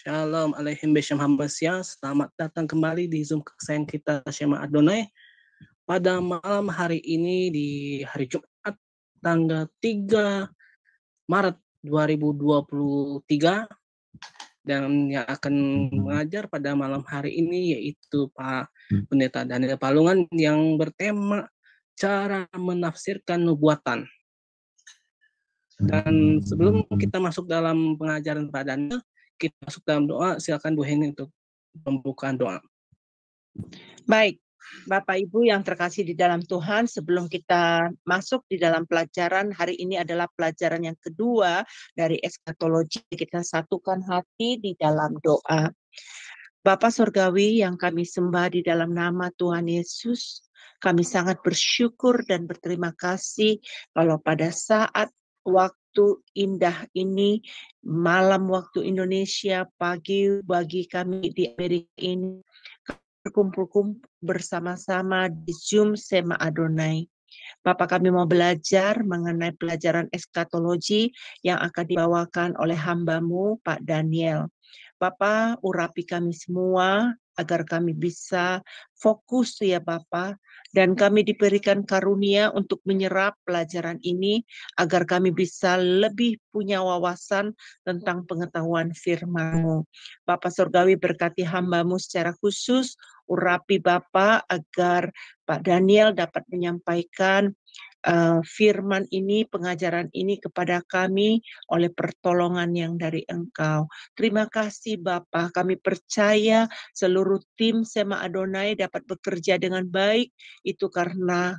Shalom Aleichem Beshem Hamasiah. Selamat datang kembali di Zoom kesayangan kita Shema Adonai. Pada malam hari ini di hari Jumat tanggal 3 Maret 2023, dan yang akan mengajar pada malam hari ini yaitu Pak Pendeta Daniel Palungan yang bertema cara menafsirkan nubuatan. Dan sebelum kita masuk dalam pengajaran Pak Daniel, kita masuk dalam doa. Silakan Bu Heni untuk pembukaan doa. Baik, Bapak Ibu yang terkasih di dalam Tuhan, sebelum kita masuk di dalam pelajaran, hari ini adalah pelajaran yang kedua dari eskatologi. Kita satukan hati di dalam doa. Bapa Surgawi yang kami sembah di dalam nama Tuhan Yesus, kami sangat bersyukur dan berterima kasih kalau pada saat waktu indah ini, malam waktu Indonesia, pagi bagi kami di Amerika ini, berkumpul bersama-sama di Zoom Shema Adonai. Bapak, kami mau belajar mengenai pelajaran eskatologi yang akan dibawakan oleh hamba-Mu, Pak Daniel. Bapak, urapi kami semua agar kami bisa fokus ya Bapak, dan kami diberikan karunia untuk menyerap pelajaran ini agar kami bisa lebih punya wawasan tentang pengetahuan firman-Mu. Bapak Surgawi, berkati hamba-Mu secara khusus, urapi Bapak agar Pak Daniel dapat menyampaikan firman ini, pengajaran ini kepada kami oleh pertolongan yang dari Engkau. Terima kasih Bapa, kami percaya seluruh tim Shema Adonai dapat bekerja dengan baik, itu karena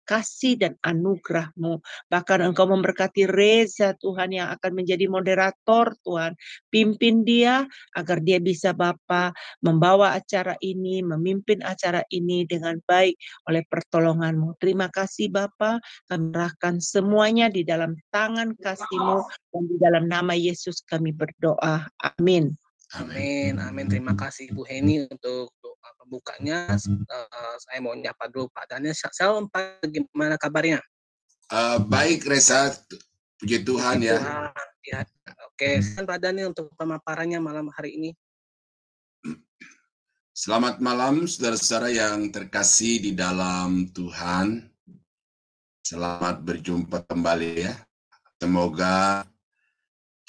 kasih dan anugerah-Mu. Bahkan Engkau memberkati Reza Tuhan yang akan menjadi moderator Tuhan. Pimpin dia agar dia bisa Bapa membawa acara ini, memimpin acara ini dengan baik oleh pertolongan-Mu. Terima kasih Bapa, kami serahkan semuanya di dalam tangan kasih-Mu dan di dalam nama Yesus kami berdoa. Amin. Amin, amin. Terima kasih Bu Heni untuk doa pembukanya. Saya mau nyapa dulu Pak Daniel. Shalom Pak, gimana kabarnya? Baik Reza, puji Tuhan ya. Ya. Oke, Pak Daniel untuk pemaparannya malam hari ini. Selamat malam saudara-saudara yang terkasih di dalam Tuhan. Selamat berjumpa kembali ya. Semoga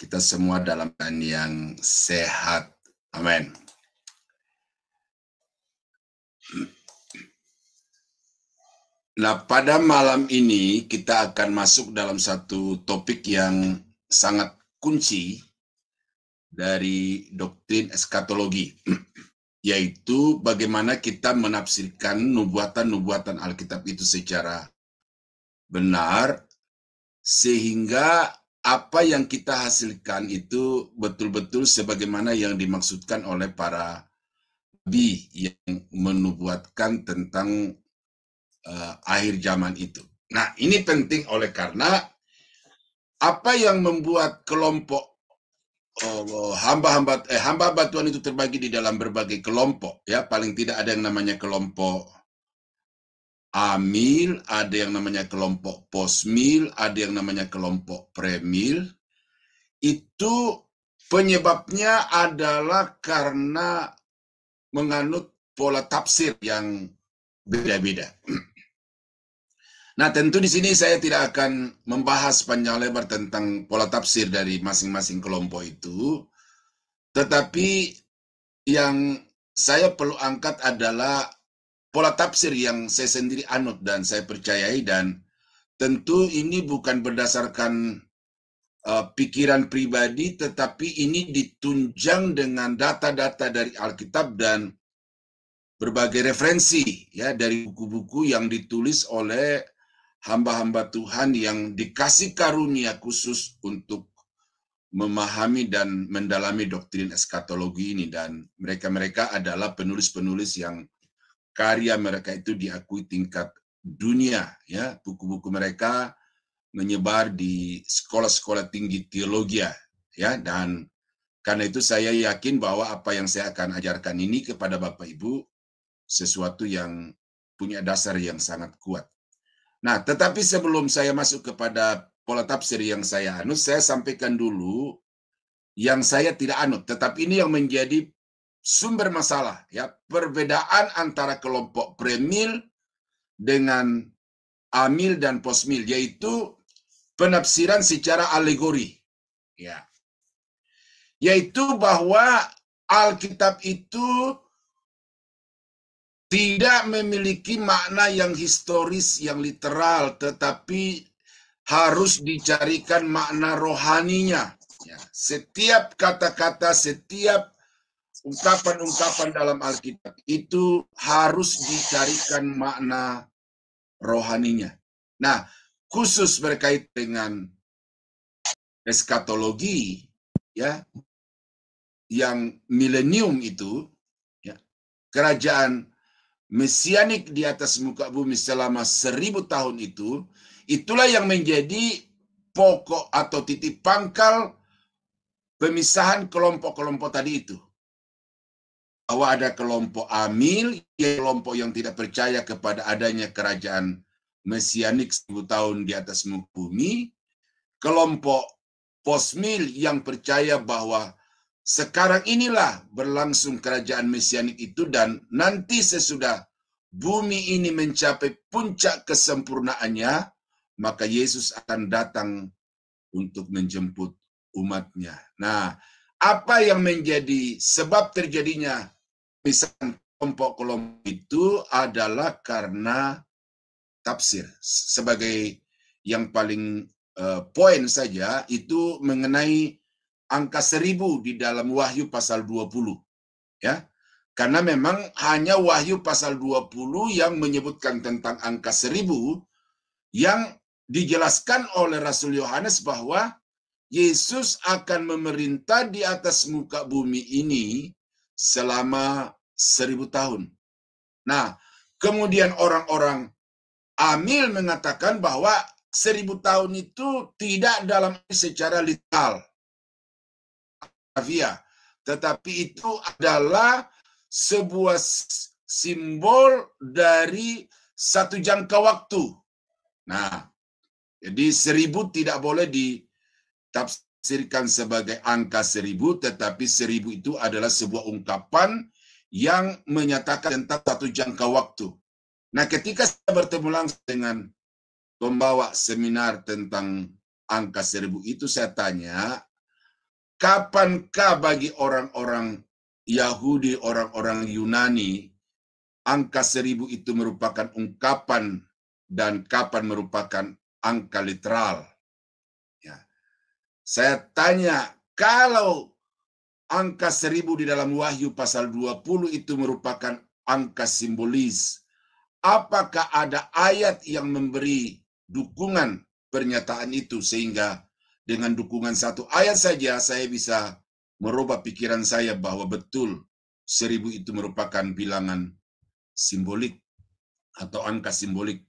kita semua dalam keadaan yang sehat. Amin. Nah, pada malam ini kita akan masuk dalam satu topik yang sangat kunci dari doktrin eskatologi, yaitu bagaimana kita menafsirkan nubuatan-nubuatan Alkitab itu secara benar, sehingga apa yang kita hasilkan itu betul-betul sebagaimana yang dimaksudkan oleh para nabi yang menubuatkan tentang akhir zaman itu. Nah, ini penting oleh karena apa yang membuat kelompok hamba-hamba Tuhan itu terbagi di dalam berbagai kelompok, ya. Paling tidak ada yang namanya kelompok Amil, ada yang namanya kelompok Posmil, ada yang namanya kelompok Premil. Itu penyebabnya adalah karena menganut pola tafsir yang beda-beda. Nah, tentu di sini saya tidak akan membahas panjang lebar tentang pola tafsir dari masing-masing kelompok itu, tetapi yang saya perlu angkat adalah pola tafsir yang saya sendiri anut dan saya percayai, dan tentu ini bukan berdasarkan pikiran pribadi, tetapi ini ditunjang dengan data-data dari Alkitab dan berbagai referensi ya dari buku-buku yang ditulis oleh hamba-hamba Tuhan yang dikasih karunia khusus untuk memahami dan mendalami doktrin eskatologi ini, dan mereka-mereka adalah penulis-penulis yang karya mereka itu diakui tingkat dunia ya. Buku-buku mereka menyebar di sekolah-sekolah tinggi teologi ya, dan karena itu saya yakin bahwa apa yang saya akan ajarkan ini kepada Bapak Ibu sesuatu yang punya dasar yang sangat kuat. Nah, tetapi sebelum saya masuk kepada pola tafsir yang saya anut, saya sampaikan dulu yang saya tidak anut, tetapi ini yang menjadi sumber masalah, ya, perbedaan antara kelompok premil dengan amil dan posmil, yaitu penafsiran secara alegori, ya, yaitu bahwa Alkitab itu tidak memiliki makna yang historis, yang literal, tetapi harus dicarikan makna rohaninya. Ya, setiap kata-kata, setiap ungkapan-ungkapan dalam Alkitab itu harus dicarikan makna rohaninya. Nah, khusus berkait dengan eskatologi, ya, yang milenium itu, ya, kerajaan mesianik di atas muka bumi selama 1000 tahun itu, itulah yang menjadi pokok atau titik pangkal pemisahan kelompok-kelompok tadi itu. Bahwa ada kelompok amil, kelompok yang tidak percaya kepada adanya kerajaan mesianik 1000 tahun di atas muka bumi, kelompok posmil yang percaya bahwa sekarang inilah berlangsung kerajaan mesianik itu, dan nanti sesudah bumi ini mencapai puncak kesempurnaannya, maka Yesus akan datang untuk menjemput umatnya. Nah, apa yang menjadi sebab terjadinya misalnya kelompok-kelompok itu adalah karena tafsir. Sebagai yang paling poin saja itu mengenai angka 1000 di dalam Wahyu pasal 20, ya. Karena memang hanya Wahyu pasal 20 yang menyebutkan tentang angka 1000, yang dijelaskan oleh Rasul Yohanes bahwa Yesus akan memerintah di atas muka bumi ini selama 1000 tahun. Nah, kemudian orang-orang amil mengatakan bahwa 1000 tahun itu tidak dalam secara literal, tetapi itu adalah sebuah simbol dari satu jangka waktu. Nah, jadi 1000 tidak boleh ditafsirkan sebagai angka 1000, tetapi 1000 itu adalah sebuah ungkapan yang menyatakan tentang satu jangka waktu. Nah, ketika saya bertemu langsung dengan pembawa seminar tentang angka 1000 itu, saya tanya, kapankah bagi orang-orang Yahudi, orang-orang Yunani, angka 1000 itu merupakan ungkapan dan kapan merupakan angka literal? Ya. Saya tanya, kalau angka 1000 di dalam Wahyu pasal 20 itu merupakan angka simbolis, apakah ada ayat yang memberi dukungan pernyataan itu, sehingga dengan dukungan satu ayat saja saya bisa merubah pikiran saya bahwa betul 1000 itu merupakan bilangan simbolik atau angka simbolik.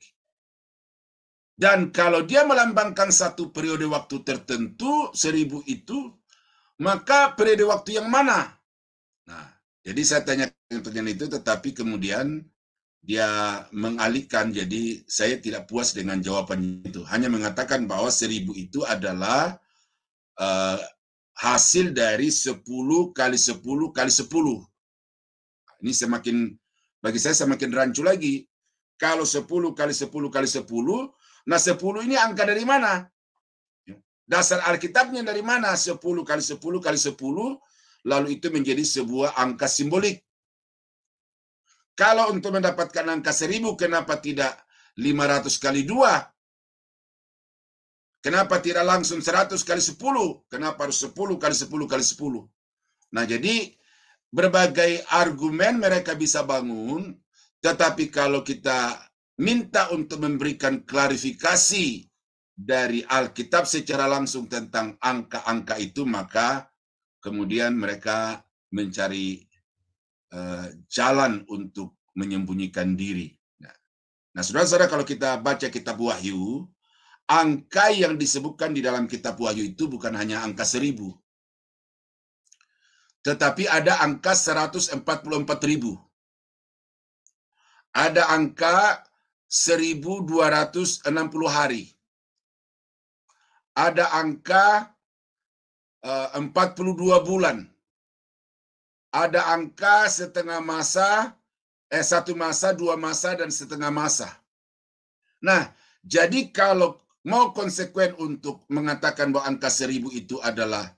Dan kalau dia melambangkan satu periode waktu tertentu, 1000 itu, maka periode waktu yang mana? Nah, jadi saya tanya pertanyaan itu, tetapi kemudian dia mengalihkan, jadi saya tidak puas dengan jawabannya itu. Hanya mengatakan bahwa 1000 itu adalah hasil dari 10 kali 10 kali 10. Ini semakin, bagi saya semakin rancu lagi. Kalau 10 kali 10 kali 10, nah 10 ini angka dari mana? Dasar Alkitabnya dari mana? 10 kali 10 kali 10, lalu itu menjadi sebuah angka simbolik. Kalau untuk mendapatkan angka 1000, kenapa tidak 500 kali 2? Kenapa tidak langsung 100 kali 10? Kenapa harus 10 kali 10 kali 10? Nah, jadi berbagai argumen mereka bisa bangun, tetapi kalau kita minta untuk memberikan klarifikasi dari Alkitab secara langsung tentang angka-angka itu, maka kemudian mereka mencari jalan untuk menyembunyikan diri. Nah, saudara-saudara, kalau kita baca kitab Wahyu, angka yang disebutkan di dalam kitab Wahyu itu bukan hanya angka 1000, tetapi ada angka 144.000. Ada angka 1260 hari. Ada angka 42 bulan. Ada angka setengah masa, 1 masa, 2 masa, dan setengah masa. Nah, jadi kalau mau konsekuen untuk mengatakan bahwa angka 1000 itu adalah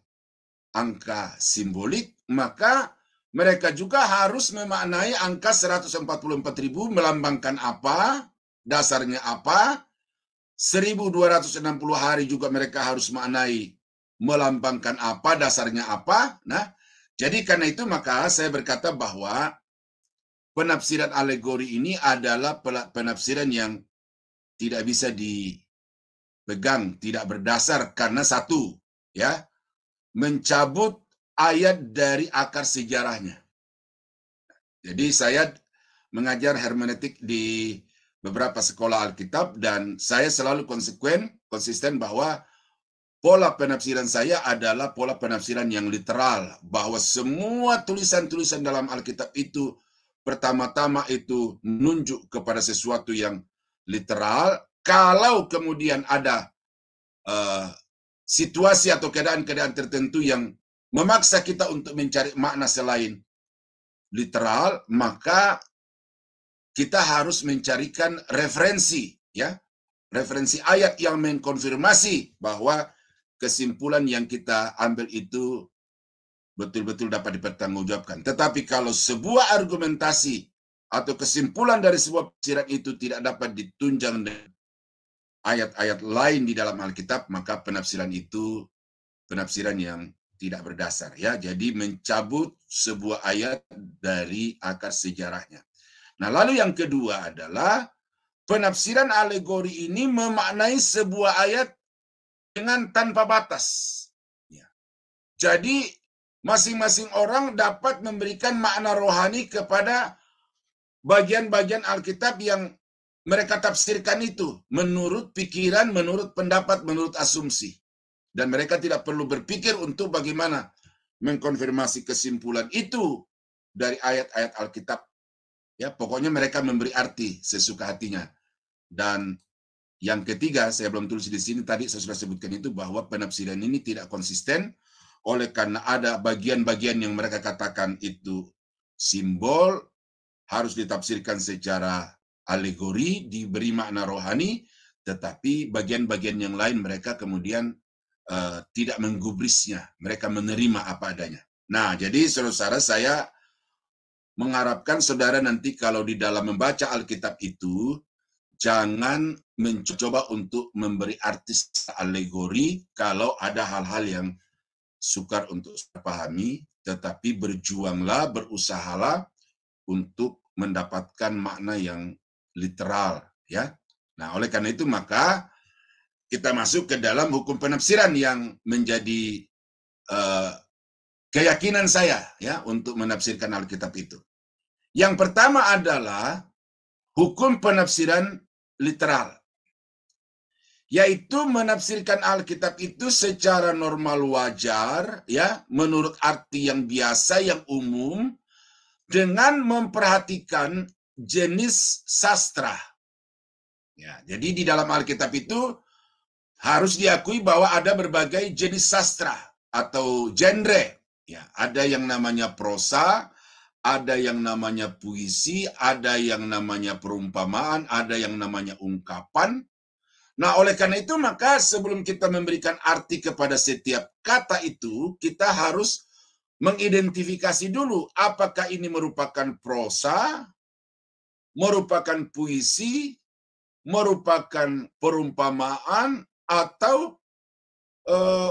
angka simbolik, maka mereka juga harus memaknai angka 144.000 melambangkan apa, dasarnya apa. 1260 hari juga mereka harus maknai melambangkan apa, dasarnya apa. Nah, jadi karena itu maka saya berkata bahwa penafsiran alegori ini adalah penafsiran yang tidak bisa dipegang, tidak berdasar karena satu, ya, mencabut ayat dari akar sejarahnya. Jadi saya mengajar hermeneutik di beberapa sekolah Alkitab dan saya selalu konsisten bahwa pola penafsiran saya adalah pola penafsiran yang literal, bahwa semua tulisan-tulisan dalam Alkitab itu pertama-tama itu menunjuk kepada sesuatu yang literal. Kalau kemudian ada situasi atau keadaan-keadaan tertentu yang memaksa kita untuk mencari makna selain literal, maka kita harus mencarikan referensi, ya, referensi ayat yang mengkonfirmasi bahwa kesimpulan yang kita ambil itu betul-betul dapat dipertanggungjawabkan. Tetapi kalau sebuah argumentasi atau kesimpulan dari sebuah penafsiran itu tidak dapat ditunjang dengan ayat-ayat lain di dalam Alkitab, maka penafsiran itu penafsiran yang tidak berdasar, ya. Jadi mencabut sebuah ayat dari akar sejarahnya. Nah, lalu yang kedua adalah penafsiran alegori ini memaknai sebuah ayat dengan tanpa batas. Ya. Jadi masing-masing orang dapat memberikan makna rohani kepada bagian-bagian Alkitab yang mereka tafsirkan itu menurut pikiran, menurut pendapat, menurut asumsi. Dan mereka tidak perlu berpikir untuk bagaimana mengkonfirmasi kesimpulan itu dari ayat-ayat Alkitab. Ya, pokoknya mereka memberi arti sesuka hatinya. Dan yang ketiga, saya belum tulis di sini, tadi saya sudah sebutkan itu, bahwa penafsiran ini tidak konsisten oleh karena ada bagian-bagian yang mereka katakan itu simbol, harus ditafsirkan secara alegori, diberi makna rohani, tetapi bagian-bagian yang lain mereka kemudian tidak menggubrisnya, mereka menerima apa adanya. Nah, jadi saudara-saudara, saya mengharapkan saudara nanti kalau di dalam membaca Alkitab itu, jangan mencoba untuk memberi arti alegori kalau ada hal-hal yang sukar untuk dipahami, tetapi berjuanglah, berusahalah untuk mendapatkan makna yang literal, ya. Nah, oleh karena itu maka kita masuk ke dalam hukum penafsiran yang menjadi keyakinan saya, ya, untuk menafsirkan Alkitab itu. Yang pertama adalah hukum penafsiran literal, yaitu menafsirkan Alkitab itu secara normal wajar, ya, menurut arti yang biasa, yang umum, dengan memperhatikan jenis sastra. Ya, jadi di dalam Alkitab itu harus diakui bahwa ada berbagai jenis sastra atau genre. Ya, ada yang namanya prosa, ada yang namanya puisi, ada yang namanya perumpamaan, ada yang namanya ungkapan. Nah, oleh karena itu maka sebelum kita memberikan arti kepada setiap kata itu, kita harus mengidentifikasi dulu apakah ini merupakan prosa, merupakan puisi, merupakan perumpamaan, atau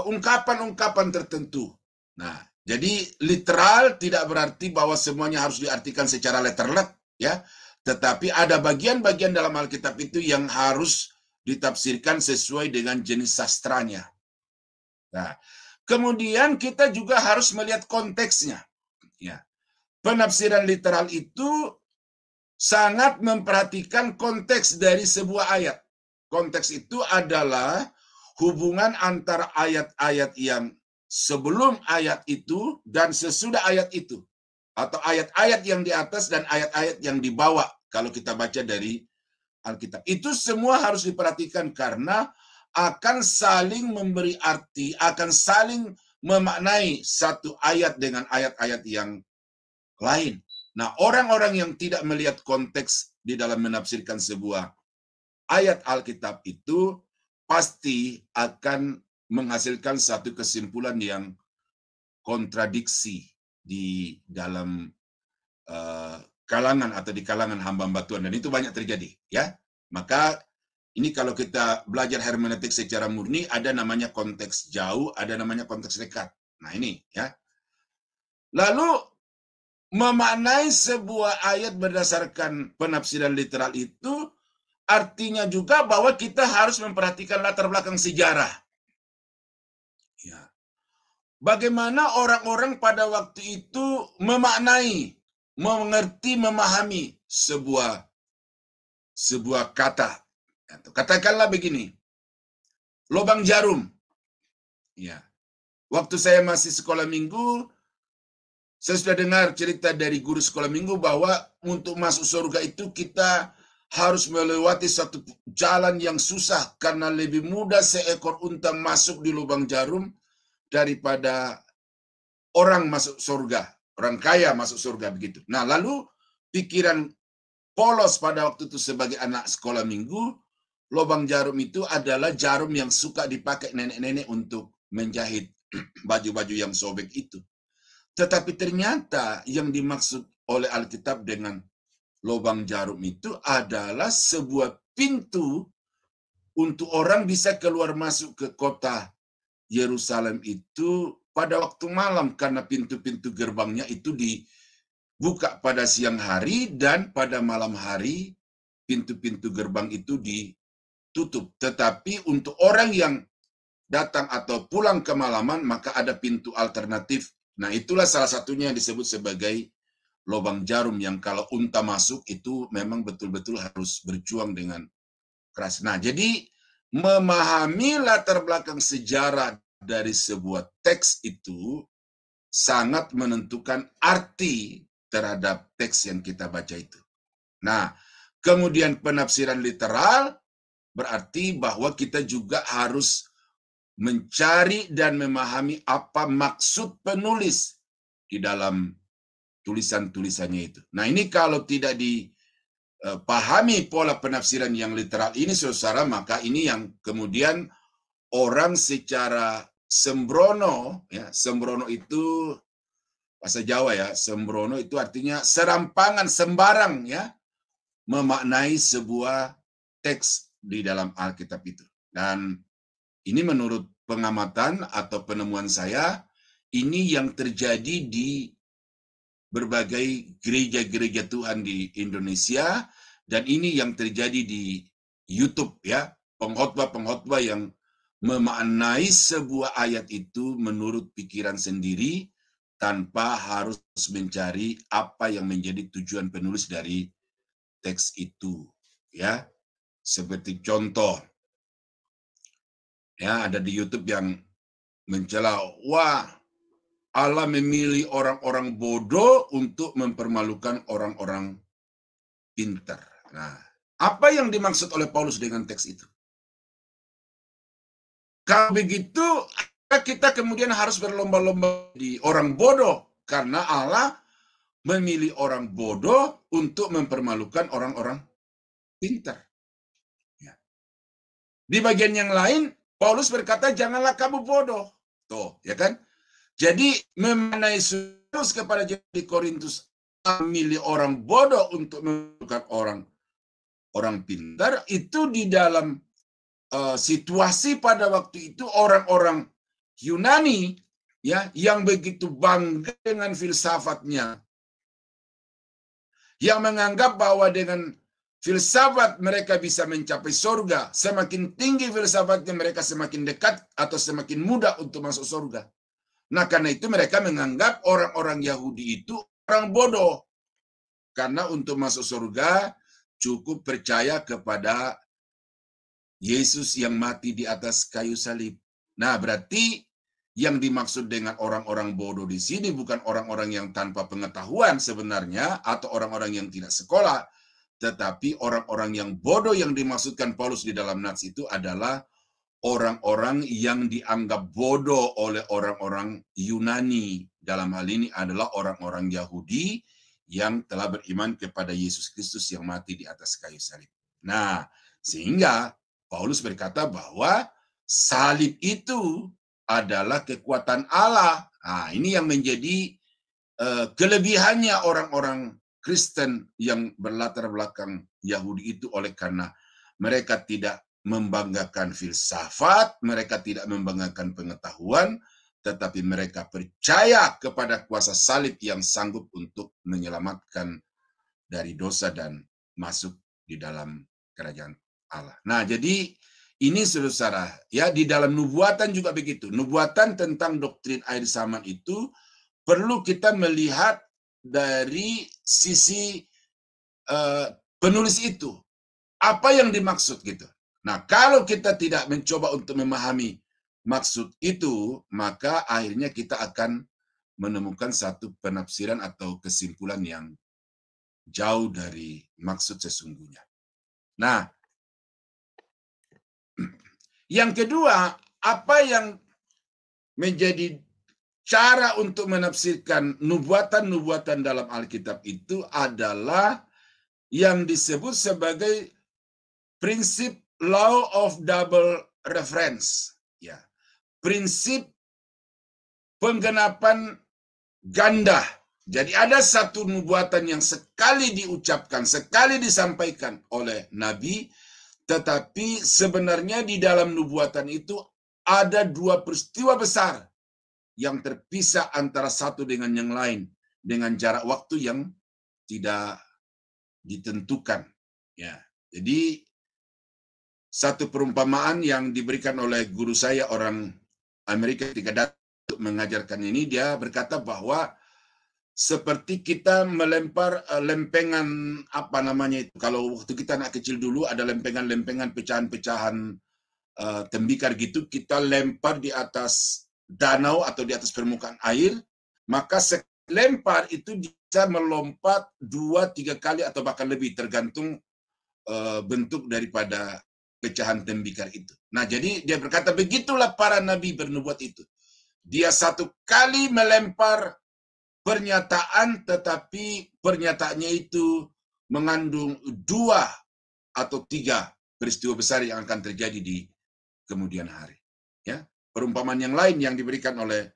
ungkapan-ungkapan tertentu. Nah, jadi literal tidak berarti bahwa semuanya harus diartikan secara letterlet, ya. Tetapi ada bagian-bagian dalam Alkitab itu yang harus ditafsirkan sesuai dengan jenis sastranya. Nah, kemudian kita juga harus melihat konteksnya. Ya. Penafsiran literal itu sangat memperhatikan konteks dari sebuah ayat. Konteks itu adalah hubungan antara ayat-ayat yang sebelum ayat itu dan sesudah ayat itu. Atau ayat-ayat yang di atas dan ayat-ayat yang di bawah kalau kita baca dari Alkitab. Itu semua harus diperhatikan karena akan saling memberi arti, akan saling memaknai satu ayat dengan ayat-ayat yang lain. Nah, orang-orang yang tidak melihat konteks di dalam menafsirkan sebuah ayat Alkitab itu pasti akan menghasilkan satu kesimpulan yang kontradiksi di dalam kalangan atau di kalangan hamba-hamba Tuhan, dan itu banyak terjadi, ya. Maka ini kalau kita belajar hermeneutik secara murni, ada namanya konteks jauh, ada namanya konteks dekat. Nah, ini ya. Lalu memaknai sebuah ayat berdasarkan penafsiran literal itu artinya juga bahwa kita harus memperhatikan latar belakang sejarah. Ya. Bagaimana orang-orang pada waktu itu memaknai, mengerti, memahami sebuah kata. Katakanlah begini, lubang jarum. Ya. Waktu saya masih sekolah minggu, saya sudah dengar cerita dari guru sekolah minggu bahwa untuk masuk surga itu kita harus melewati satu jalan yang susah karena lebih mudah seekor unta masuk di lubang jarum daripada orang masuk surga, orang kaya masuk surga begitu. Nah, lalu pikiran polos pada waktu itu sebagai anak sekolah minggu, lubang jarum itu adalah jarum yang suka dipakai nenek-nenek untuk menjahit baju-baju yang sobek itu. Tetapi ternyata yang dimaksud oleh Alkitab dengan lubang jarum itu adalah sebuah pintu untuk orang bisa keluar masuk ke kota Yerusalem itu pada waktu malam, karena pintu-pintu gerbangnya itu dibuka pada siang hari dan pada malam hari pintu-pintu gerbang itu ditutup. Tetapi untuk orang yang datang atau pulang kemalaman maka ada pintu alternatif. Nah, itulah salah satunya yang disebut sebagai lubang jarum, yang kalau unta masuk itu memang betul-betul harus berjuang dengan keras. Nah, jadi memahami latar belakang sejarah dari sebuah teks itu sangat menentukan arti terhadap teks yang kita baca itu. Nah, kemudian penafsiran literal berarti bahwa kita juga harus mencari dan memahami apa maksud penulis di dalam tulisan-tulisannya itu. Nah, ini kalau tidak dipahami pola penafsiran yang literal ini, saudara, maka ini yang kemudian orang secara sembrono, ya, sembrono itu bahasa Jawa ya, sembrono itu artinya serampangan, sembarang ya, memaknai sebuah teks di dalam Alkitab itu. Dan ini menurut pengamatan atau penemuan saya, ini yang terjadi di berbagai gereja-gereja Tuhan di Indonesia, dan ini yang terjadi di YouTube ya, pengkhotbah-pengkhotbah yang memaknai sebuah ayat itu menurut pikiran sendiri tanpa harus mencari apa yang menjadi tujuan penulis dari teks itu ya. Seperti contoh ya, ada di YouTube yang mencela, wah, Allah memilih orang-orang bodoh untuk mempermalukan orang-orang pintar. Nah, apa yang dimaksud oleh Paulus dengan teks itu? Kalau begitu, kita kemudian harus berlomba-lomba di orang bodoh, karena Allah memilih orang bodoh untuk mempermalukan orang-orang pintar. Ya. Di bagian yang lain, Paulus berkata, janganlah kamu bodoh. Tuh, ya kan? Jadi memanai Paulus kepada jemaat Korintus memilih orang bodoh untuk mempermalukan orang pintar, itu di dalam situasi pada waktu itu orang-orang Yunani ya, yang begitu bangga dengan filsafatnya, yang menganggap bahwa dengan filsafat mereka bisa mencapai surga. Semakin tinggi filsafatnya, mereka semakin dekat atau semakin mudah untuk masuk surga. Nah, karena itu mereka menganggap orang-orang Yahudi itu orang bodoh. Karena untuk masuk surga cukup percaya kepada Yesus yang mati di atas kayu salib. Nah, berarti yang dimaksud dengan orang-orang bodoh di sini bukan orang-orang yang tanpa pengetahuan sebenarnya atau orang-orang yang tidak sekolah, tetapi orang-orang yang bodoh yang dimaksudkan Paulus di dalam nats itu adalah orang-orang yang dianggap bodoh oleh orang-orang Yunani. Dalam hal ini adalah orang-orang Yahudi yang telah beriman kepada Yesus Kristus yang mati di atas kayu salib. Nah, sehingga Paulus berkata bahwa salib itu adalah kekuatan Allah. Nah, ini yang menjadi kelebihannya orang-orang Kristen yang berlatar belakang Yahudi itu, oleh karena mereka tidak membanggakan filsafat, mereka tidak membanggakan pengetahuan, tetapi mereka percaya kepada kuasa salib yang sanggup untuk menyelamatkan dari dosa dan masuk di dalam kerajaan Allah. Nah, jadi ini saudara, ya, di dalam nubuatan juga begitu. Nubuatan tentang doktrin akhir zaman itu perlu kita melihat dari sisi penulis itu. Apa yang dimaksud gitu. Nah, kalau kita tidak mencoba untuk memahami maksud itu, maka akhirnya kita akan menemukan satu penafsiran atau kesimpulan yang jauh dari maksud sesungguhnya. Nah, yang kedua, apa yang menjadi cara untuk menafsirkan nubuatan-nubuatan dalam Alkitab itu adalah yang disebut sebagai prinsip law of double reference, ya. Prinsip penggenapan ganda. Jadi ada satu nubuatan yang sekali diucapkan, sekali disampaikan oleh nabi, tetapi sebenarnya di dalam nubuatan itu ada dua peristiwa besar yang terpisah antara satu dengan yang lain dengan jarak waktu yang tidak ditentukan, ya. Jadi satu perumpamaan yang diberikan oleh guru saya orang Amerika ketika datang untuk mengajarkan ini, dia berkata bahwa seperti kita melempar lempengan, apa namanya itu, kalau waktu kita anak kecil dulu ada lempengan-lempengan pecahan-pecahan tembikar gitu, kita lempar di atas danau atau di atas permukaan air, maka lempar itu bisa melompat 2-3 kali atau bahkan lebih, tergantung bentuk daripada pecahan tembikar itu. Nah, jadi dia berkata begitulah para nabi bernubuat itu. Dia satu kali melempar pernyataan, tetapi pernyataannya itu mengandung 2 atau 3 peristiwa besar yang akan terjadi di kemudian hari. Ya, perumpamaan yang lain yang diberikan oleh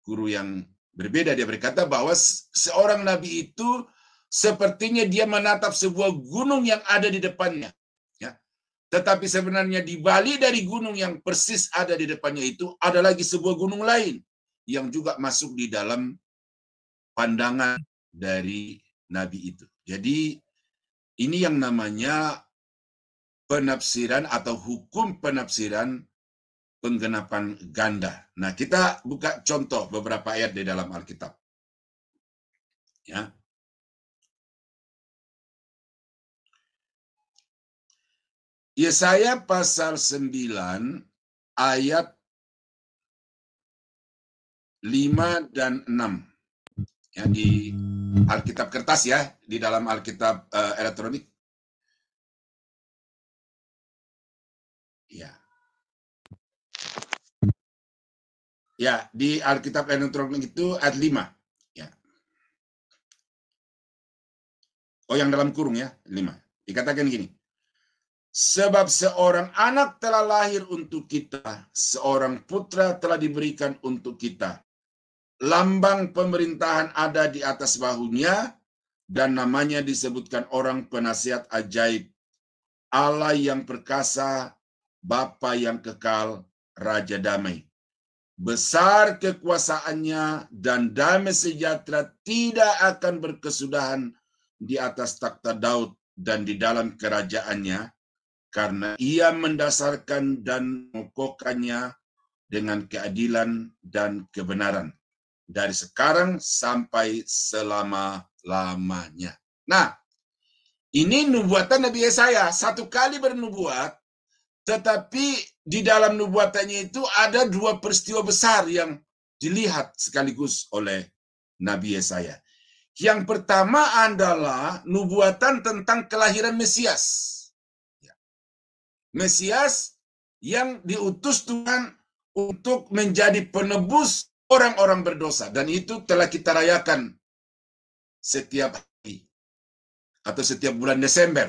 guru yang berbeda, dia berkata bahwa seorang nabi itu sepertinya dia menatap sebuah gunung yang ada di depannya. Ya. Tetapi sebenarnya di balik dari gunung yang persis ada di depannya itu ada lagi sebuah gunung lain yang juga masuk di dalam pandangan dari nabi itu. Jadi ini yang namanya penafsiran atau hukum penafsiran penggenapan ganda. Nah, kita buka contoh beberapa ayat di dalam Alkitab. Ya. Yesaya pasal 9 ayat 5 dan 6. Ya, di Alkitab kertas, ya, di dalam Alkitab elektronik. Ya. Ya, di Alkitab elektronik itu ayat 5. Ya. Oh, yang dalam kurung, ya, 5. Dikatakan gini. Sebab seorang anak telah lahir untuk kita, seorang putra telah diberikan untuk kita. Lambang pemerintahan ada di atas bahunya, dan namanya disebutkan orang penasihat ajaib, Allah yang perkasa, Bapa yang kekal, Raja damai. Besar kekuasaannya dan damai sejahtera tidak akan berkesudahan di atas takhta Daud dan di dalam kerajaannya, karena ia mendasarkan dan mengokohkannya dengan keadilan dan kebenaran dari sekarang sampai selama-lamanya. Nah, ini nubuatan Nabi Yesaya, satu kali bernubuat, tetapi di dalam nubuatannya itu ada 2 peristiwa besar yang dilihat sekaligus oleh Nabi Yesaya. Yang pertama adalah nubuatan tentang kelahiran Mesias. Mesias yang diutus Tuhan untuk menjadi penebus orang-orang berdosa. Dan itu telah kita rayakan setiap hari atau setiap bulan Desember.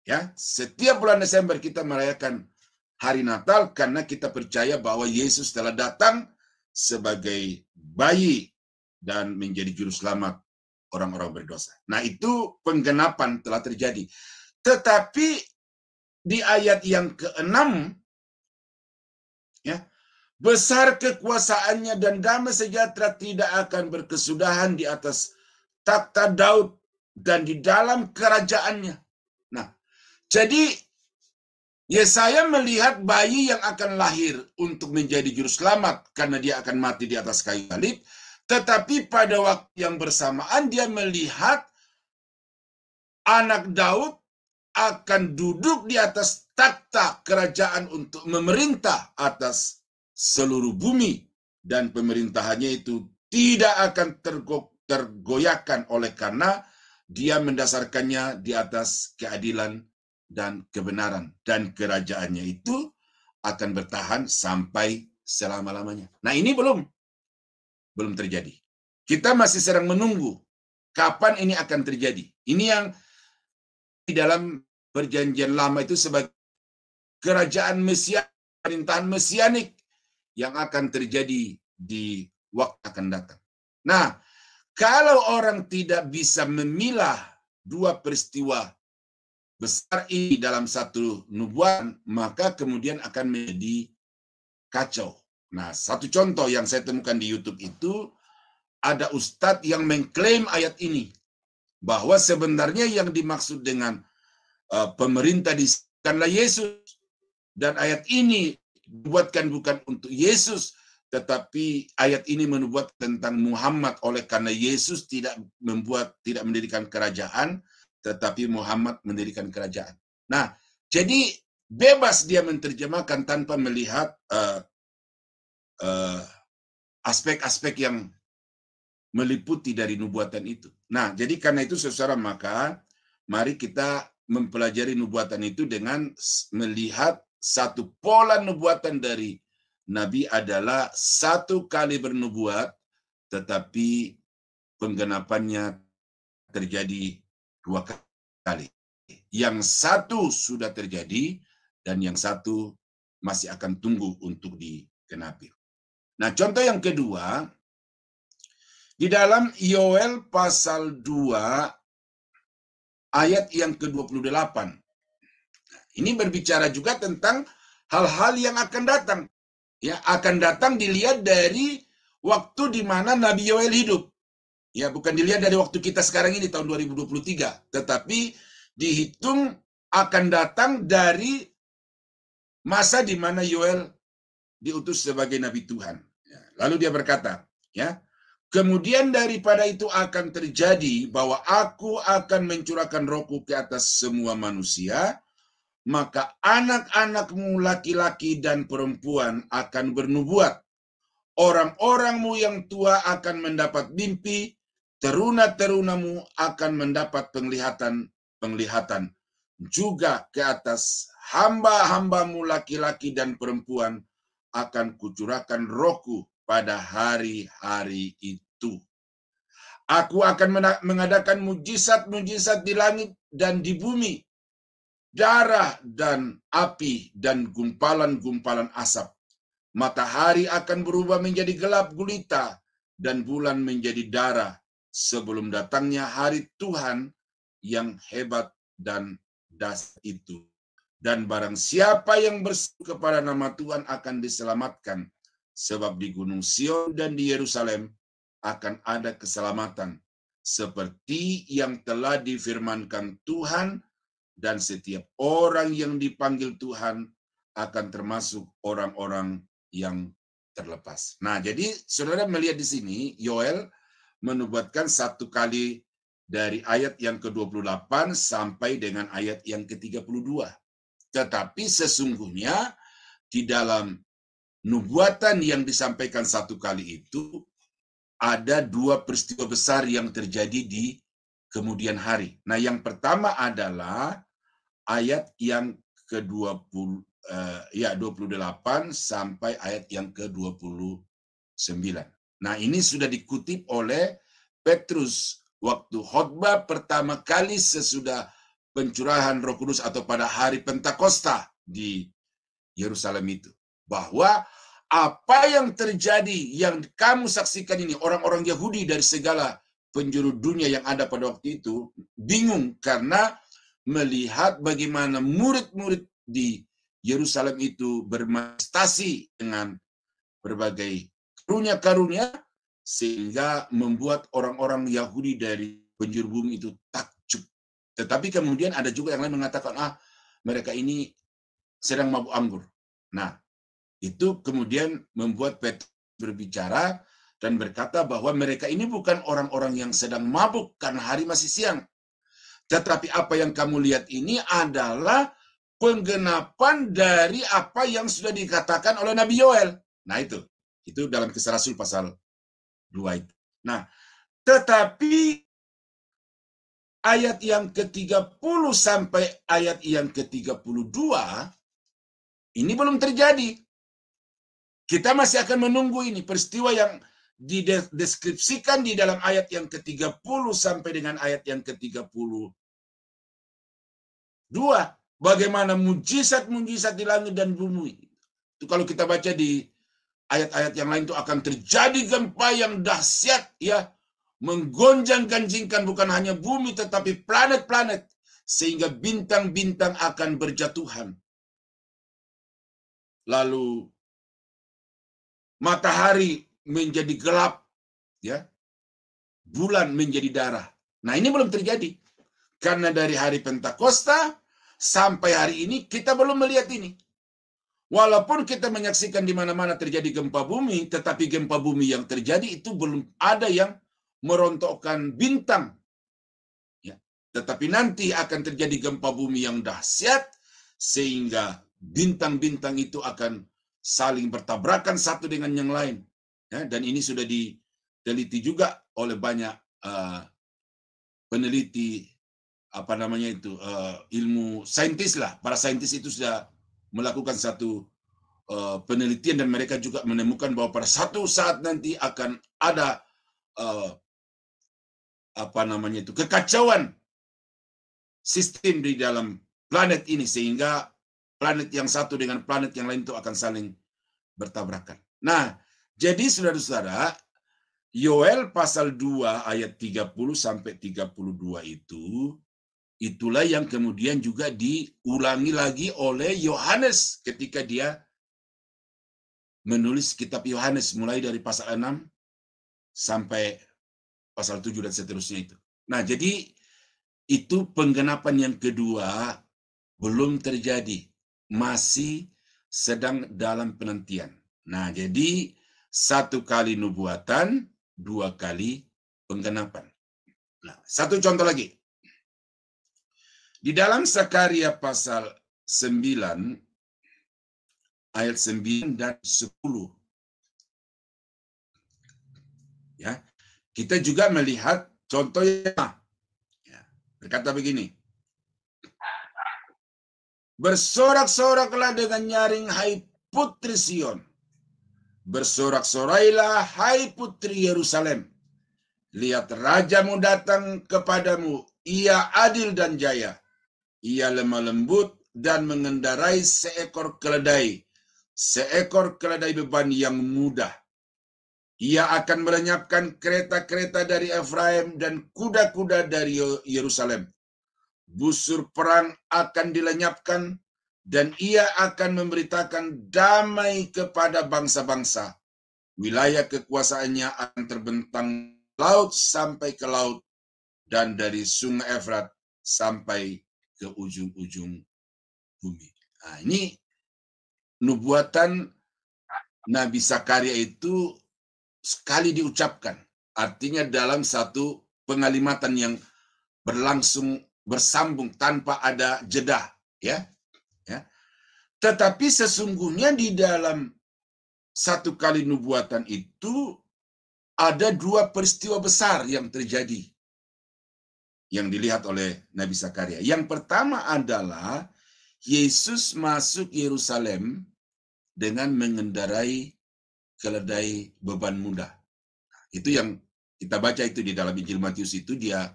Ya, setiap bulan Desember kita merayakan hari Natal karena kita percaya bahwa Yesus telah datang sebagai bayi dan menjadi juru selamat orang-orang berdosa. Nah, itu penggenapan telah terjadi. Tetapi di ayat yang ke-6, ya, besar kekuasaannya dan damai sejahtera tidak akan berkesudahan di atas takhta Daud dan di dalam kerajaannya. Nah, jadi Yesaya melihat bayi yang akan lahir untuk menjadi juru selamat karena dia akan mati di atas kayu salib, tetapi pada waktu yang bersamaan dia melihat anak Daud akan duduk di atas takhta kerajaan untuk memerintah atas seluruh bumi, dan pemerintahannya itu tidak akan tergoyahkan oleh karena dia mendasarkannya di atas keadilan dan kebenaran, dan kerajaannya itu akan bertahan sampai selama-lamanya. Nah, ini belum terjadi. Kita masih sedang menunggu kapan ini akan terjadi. Ini yang di dalam perjanjian lama itu sebagai kerajaan Mesianik, pemerintahan mesianik yang akan terjadi di waktu akan datang. Nah, kalau orang tidak bisa memilah dua peristiwa besar ini dalam satu nubuatan, maka kemudian akan menjadi kacau. Nah, satu contoh yang saya temukan di YouTube itu, ada ustadz yang mengklaim ayat ini, bahwa sebenarnya yang dimaksud dengan pemerintah disebutkanlah Yesus, dan ayat ini dibuatkan bukan untuk Yesus, tetapi ayat ini menubuat tentang Muhammad, oleh karena Yesus tidak mendirikan kerajaan, tetapi Muhammad mendirikan kerajaan. Nah, jadi bebas dia menerjemahkan tanpa melihat aspek-aspek yang meliputi dari nubuatan itu. Nah, jadi karena itu saudara, maka mari kita mempelajari nubuatan itu dengan melihat satu pola nubuatan dari Nabi adalah satu kali bernubuat, tetapi penggenapannya terjadi dua kali. Yang satu sudah terjadi dan yang satu masih akan tunggu untuk digenapi. Nah, contoh yang kedua, di dalam Yoel pasal 2 ayat yang ke-28. Ini berbicara juga tentang hal-hal yang akan datang. Ya, akan datang dilihat dari waktu di mana Nabi Yoel hidup. Ya, bukan dilihat dari waktu kita sekarang ini tahun 2023, tetapi dihitung akan datang dari masa di mana Yoel diutus sebagai nabi Tuhan. Ya, lalu dia berkata, ya, kemudian daripada itu akan terjadi bahwa aku akan mencurahkan rohku ke atas semua manusia, maka anak-anakmu laki-laki dan perempuan akan bernubuat. Orang-orangmu yang tua akan mendapat mimpi, teruna-terunamu akan mendapat penglihatan. Juga ke atas hamba-hambamu laki-laki dan perempuan akan kucurahkan rohku pada hari-hari itu. Aku akan mengadakan mujizat-mujizat di langit dan di bumi, darah dan api dan gumpalan-gumpalan asap. Matahari akan berubah menjadi gelap gulita dan bulan menjadi darah sebelum datangnya hari Tuhan yang hebat dan dahsyat itu. Dan barang siapa yang berseru kepada nama Tuhan akan diselamatkan, sebab di Gunung Sion dan di Yerusalem akan ada keselamatan, seperti yang telah difirmankan Tuhan, dan setiap orang yang dipanggil Tuhan akan termasuk orang-orang yang terlepas. Nah, jadi saudara melihat di sini, Yoel menubuatkan satu kali dari ayat yang ke-28 sampai dengan ayat yang ke-32. Tetapi sesungguhnya di dalam nubuatan yang disampaikan satu kali itu, ada dua peristiwa besar yang terjadi di kemudian hari. Nah, yang pertama adalah ayat yang ke-20, 28 sampai ayat yang ke-29. Nah, ini sudah dikutip oleh Petrus waktu khotbah pertama kali sesudah pencurahan Roh Kudus atau pada hari Pentakosta di Yerusalem itu. Bahwa apa yang terjadi, yang kamu saksikan ini, orang-orang Yahudi dari segala penjuru dunia yang ada pada waktu itu, bingung karena melihat bagaimana murid-murid di Yerusalem itu bermanifestasi dengan berbagai karunia-karunia, sehingga membuat orang-orang Yahudi dari penjuru bumi itu takjub. Tetapi kemudian ada juga yang lain mengatakan, mereka ini sedang mabuk anggur. Nah, itu kemudian membuat Petrus berbicara dan berkata bahwa mereka ini bukan orang-orang yang sedang mabuk karena hari masih siang. Tetapi apa yang kamu lihat ini adalah penggenapan dari apa yang sudah dikatakan oleh Nabi Yoel. Nah, itu dalam Kisah Rasul pasal 2 itu. Nah, tetapi ayat yang ke-30 sampai ayat yang ke-32 ini belum terjadi. Kita masih akan menunggu ini peristiwa yang dideskripsikan di dalam ayat yang ke-30 sampai dengan ayat yang ke-32. Bagaimana mujizat-mujizat di langit dan bumi. Itu kalau kita baca di ayat-ayat yang lain itu akan terjadi gempa yang dahsyat, ya, menggonjang-ganjingkan bukan hanya bumi tetapi planet-planet, sehingga bintang-bintang akan berjatuhan. Lalu matahari menjadi gelap, ya, bulan menjadi darah. Nah, ini belum terjadi karena dari hari Pentakosta sampai hari ini kita belum melihat ini. Walaupun kita menyaksikan di mana-mana terjadi gempa bumi, tetapi gempa bumi yang terjadi itu belum ada yang merontokkan bintang. Ya. Tetapi nanti akan terjadi gempa bumi yang dahsyat, sehingga bintang-bintang itu akan saling bertabrakan satu dengan yang lain. Ya, dan ini sudah diteliti juga oleh banyak peneliti, ilmu saintis lah. Para saintis itu sudah melakukan satu penelitian dan mereka juga menemukan bahwa pada satu saat nanti akan ada kekacauan sistem di dalam planet ini, sehingga planet yang satu dengan planet yang lain itu akan saling bertabrakan. Nah, jadi saudara-saudara, Yoel pasal 2 ayat 30 sampai 32 itulah yang kemudian juga diulangi lagi oleh Yohanes ketika dia menulis kitab Yohanes mulai dari pasal 6 sampai pasal 7 dan seterusnya itu. Nah, jadi itu penggenapan yang kedua belum terjadi, masih sedang dalam penantian. Nah, jadi 1 kali nubuatan, 2 kali penggenapan. Nah, satu contoh lagi. Di dalam Zakaria pasal 9 ayat 9 dan 10. Ya. Kita juga melihat contohnya. Ya, berkata begini. Bersorak-soraklah dengan nyaring, hai putri Sion. Bersorak-sorailah, hai putri Yerusalem. Lihat rajamu datang kepadamu, ia adil dan jaya. Ia lemah lembut dan mengendarai seekor keledai beban yang mudah. Ia akan melenyapkan kereta-kereta dari Efraim dan kuda-kuda dari Yerusalem. Busur perang akan dilenyapkan dan ia akan memberitakan damai kepada bangsa-bangsa. Wilayah kekuasaannya akan terbentang laut sampai ke laut dan dari sungai Efrat sampai ke ujung-ujung bumi. Nah, ini nubuatan Nabi Zakaria itu sekali diucapkan. Artinya dalam satu pengalimatan yang berlangsung bersambung tanpa ada jeda, ya. Tetapi sesungguhnya di dalam 1 kali nubuatan itu ada 2 peristiwa besar yang terjadi yang dilihat oleh Nabi Zakaria. Yang pertama adalah Yesus masuk Yerusalem dengan mengendarai keledai beban muda. Itu yang kita baca itu di dalam Injil Matius itu, dia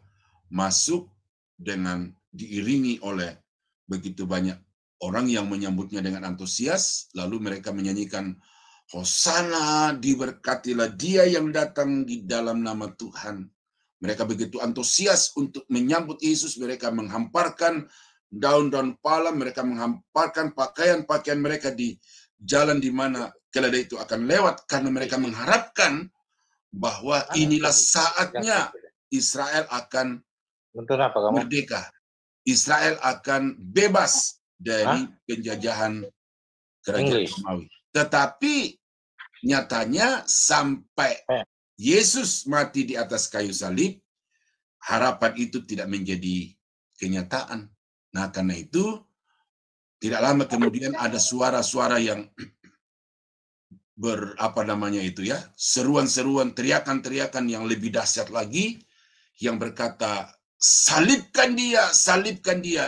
masuk dengan diiringi oleh begitu banyak orang yang menyambutnya dengan antusias, lalu mereka menyanyikan, Hosana, diberkatilah dia yang datang di dalam nama Tuhan. Mereka begitu antusias untuk menyambut Yesus, mereka menghamparkan daun-daun palem, mereka menghamparkan pakaian-pakaian mereka di jalan di mana keledai itu akan lewat, karena mereka mengharapkan bahwa inilah saatnya Israel akan merdeka. Israel akan bebas dari penjajahan kerajaan Romawi. Tetapi nyatanya sampai Yesus mati di atas kayu salib, harapan itu tidak menjadi kenyataan. Nah, karena itu tidak lama kemudian ada suara-suara yang seruan-seruan, teriakan-teriakan yang lebih dahsyat lagi, yang berkata, salibkan dia,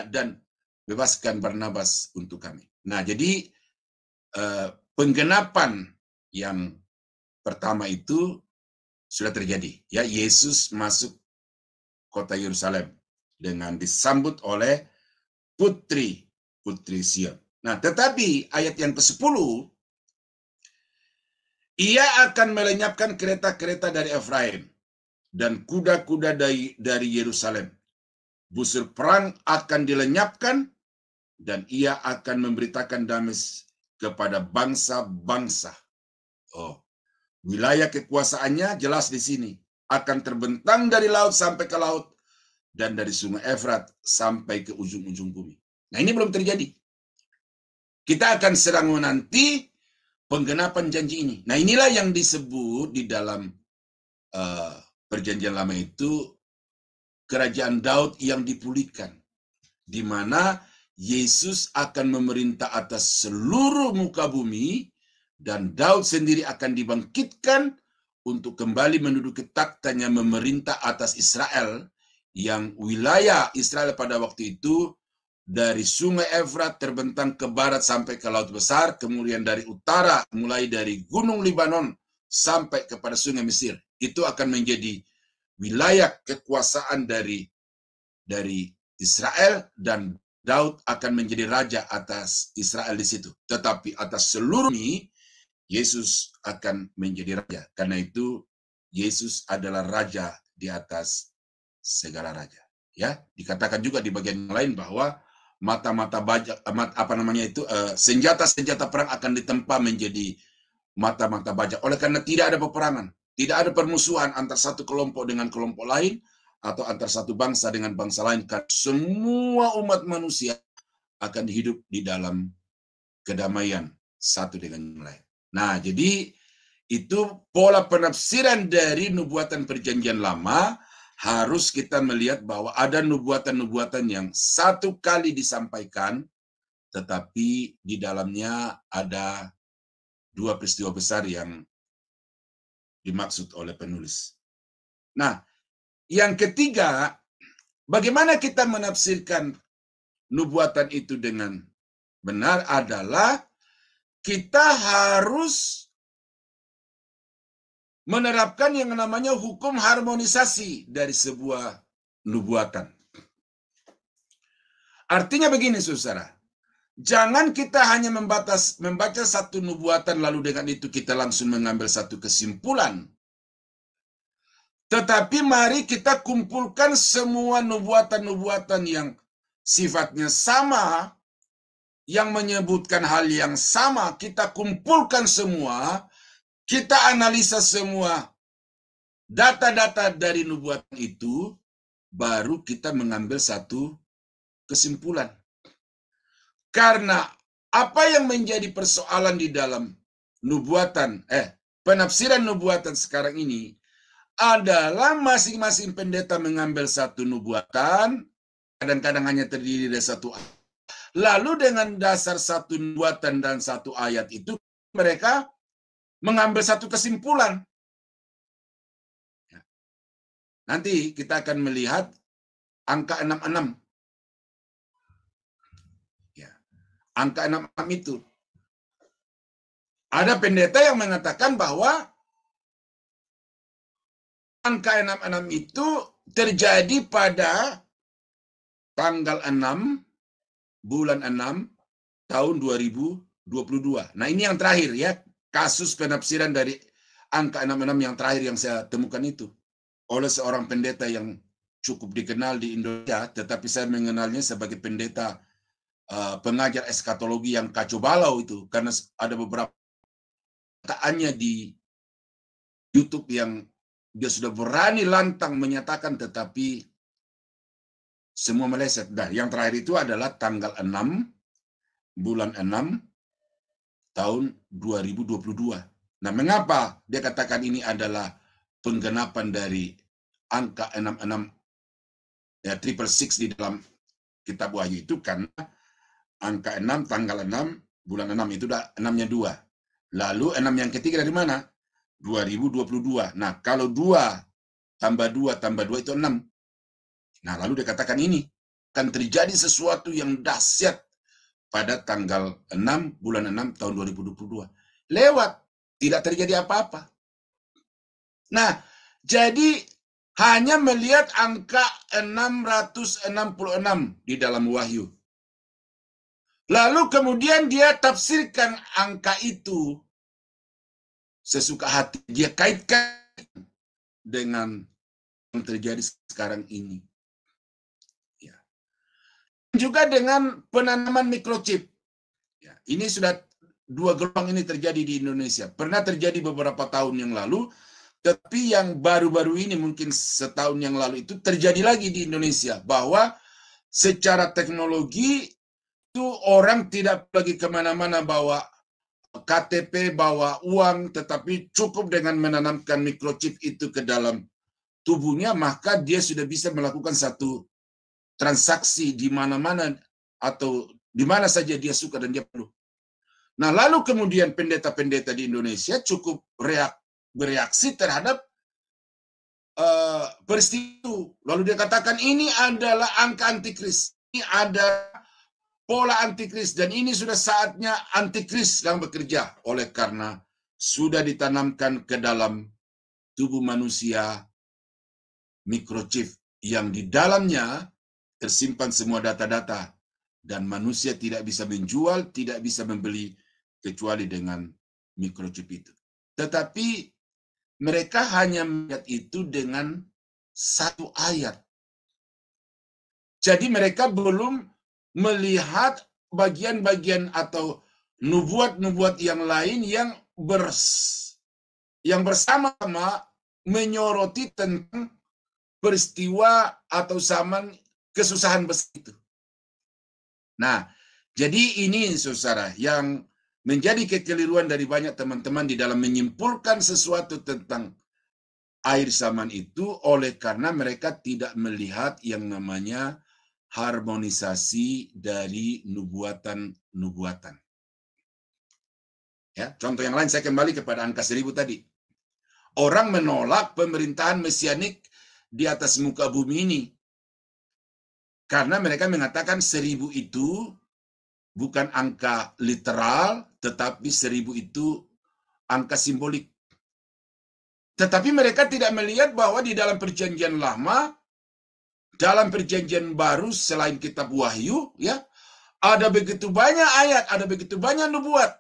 dan bebaskan Barnabas untuk kami. Nah, jadi penggenapan yang pertama itu sudah terjadi. Ya, Yesus masuk kota Yerusalem dengan disambut oleh putri Sion. Nah, tetapi ayat yang ke-10, ia akan melenyapkan kereta-kereta dari Efraim dan kuda-kuda dari Yerusalem. Busur perang akan dilenyapkan dan ia akan memberitakan damai kepada bangsa-bangsa. Wilayah kekuasaannya jelas di sini. Akan terbentang dari laut sampai ke laut dan dari sungai Efrat sampai ke ujung-ujung bumi. Nah, ini belum terjadi. Kita akan sedang menanti penggenapan janji ini. Nah, inilah yang disebut di dalam Perjanjian Lama itu kerajaan Daud yang dipulihkan, di mana Yesus akan memerintah atas seluruh muka bumi dan Daud sendiri akan dibangkitkan untuk kembali menduduki taktanya memerintah atas Israel, yang wilayah Israel pada waktu itu dari sungai Efrat terbentang ke barat sampai ke Laut Besar, kemudian dari utara mulai dari Gunung Libanon sampai kepada sungai Mesir. Itu akan menjadi wilayah kekuasaan dari Israel, dan Daud akan menjadi raja atas Israel di situ. Tetapi atas seluruh ini Yesus akan menjadi raja. Karena itu Yesus adalah raja di atas segala raja. Ya, dikatakan juga di bagian lain bahwa senjata-senjata perang akan ditempa menjadi mata-mata bajak. Oleh karena tidak ada peperangan, tidak ada permusuhan antar satu kelompok dengan kelompok lain, atau antar satu bangsa dengan bangsa lain. Karena semua umat manusia akan hidup di dalam kedamaian satu dengan yang lain. Nah, jadi itu pola penafsiran dari nubuatan Perjanjian Lama. Harus kita melihat bahwa ada nubuatan-nubuatan yang satu kali disampaikan, tetapi di dalamnya ada dua peristiwa besar yang dimaksud oleh penulis. Nah, yang ketiga, bagaimana kita menafsirkan nubuatan itu dengan benar adalah kita harus menerapkan yang namanya hukum harmonisasi dari sebuah nubuatan. Artinya begini, saudara, jangan kita hanya membaca satu nubuatan lalu dengan itu kita langsung mengambil satu kesimpulan. Tetapi mari kita kumpulkan semua nubuatan-nubuatan yang sifatnya sama, yang menyebutkan hal yang sama, kita kumpulkan semua, kita analisa semua data-data dari nubuatan itu, baru kita mengambil satu kesimpulan. Karena apa yang menjadi persoalan di dalam penafsiran nubuatan sekarang ini adalah masing-masing pendeta mengambil satu nubuatan, kadang-kadang hanya terdiri dari satu ayat. Lalu dengan dasar satu nubuatan dan satu ayat itu, mereka mengambil satu kesimpulan. Nanti kita akan melihat angka 66. Ya. angka 66 itu. Ada pendeta yang mengatakan bahwa angka 66 itu terjadi pada tanggal 6 bulan 6 tahun 2022. Nah, ini yang terakhir ya, kasus penafsiran dari angka 66 yang terakhir yang saya temukan itu oleh seorang pendeta yang cukup dikenal di Indonesia, tetapi saya mengenalnya sebagai pendeta pengajar eskatologi yang kacau balau itu, karena ada beberapa perkataannya di YouTube yang dia sudah berani lantang menyatakan, tetapi semua meleset. Nah, yang terakhir itu adalah tanggal 6 bulan 6 tahun 2022. Nah, mengapa dia katakan ini adalah penggenapan dari angka 66 ya 666 di dalam kitab Wahyu itu? Karena angka 6 tanggal 6 bulan 6 itu 6-nya 2. Lalu 6 yang ketiga dari mana? 2022. Nah, kalau 2 tambah 2 tambah 2 itu 6. Nah, lalu dia katakan ini akan terjadi sesuatu yang dahsyat pada tanggal 6 bulan 6 tahun 2022. Lewat, tidak terjadi apa-apa. Nah, jadi hanya melihat angka 666 di dalam Wahyu. Lalu kemudian dia tafsirkan angka itu sesuka hati. Dia kaitkan dengan yang terjadi sekarang ini. Ya. Juga dengan penanaman mikrochip. Ya, ini sudah 2 gelombang ini terjadi di Indonesia. Pernah terjadi beberapa tahun yang lalu, tapi yang baru-baru ini mungkin setahun yang lalu itu terjadi lagi di Indonesia, bahwa secara teknologi itu orang tidak lagi kemana-mana bawa KTP, bawa uang, tetapi cukup dengan menanamkan mikrochip itu ke dalam tubuhnya, maka dia sudah bisa melakukan satu transaksi di mana-mana atau di mana saja dia suka dan dia perlu. Nah, lalu kemudian pendeta-pendeta di Indonesia cukup bereaksi terhadap peristiwa itu. Lalu dia katakan ini adalah angka antikris, ini ada pola antikris, dan ini sudah saatnya antikris yang bekerja, oleh karena sudah ditanamkan ke dalam tubuh manusia mikrochip yang di dalamnya tersimpan semua data-data, dan manusia tidak bisa menjual, tidak bisa membeli kecuali dengan mikrochip itu. Tetapi mereka hanya melihat itu dengan satu ayat. Jadi mereka belum melihat bagian-bagian atau nubuat-nubuat yang lain yang bersama-sama menyoroti tentang peristiwa atau zaman kesusahan besar itu. Nah, jadi ini saudara yang menjadi kekeliruan dari banyak teman-teman di dalam menyimpulkan sesuatu tentang akhir zaman itu, oleh karena mereka tidak melihat yang namanya harmonisasi dari nubuatan-nubuatan. Ya, contoh yang lain, saya kembali kepada angka 1000 tadi. Orang menolak pemerintahan mesianik di atas muka bumi ini karena mereka mengatakan 1000 itu bukan angka literal, tetapi 1000 itu angka simbolik. Tetapi mereka tidak melihat bahwa di dalam perjanjian lama, dalam perjanjian baru selain kitab Wahyu, ya, ada begitu banyak ayat, ada begitu banyak nubuat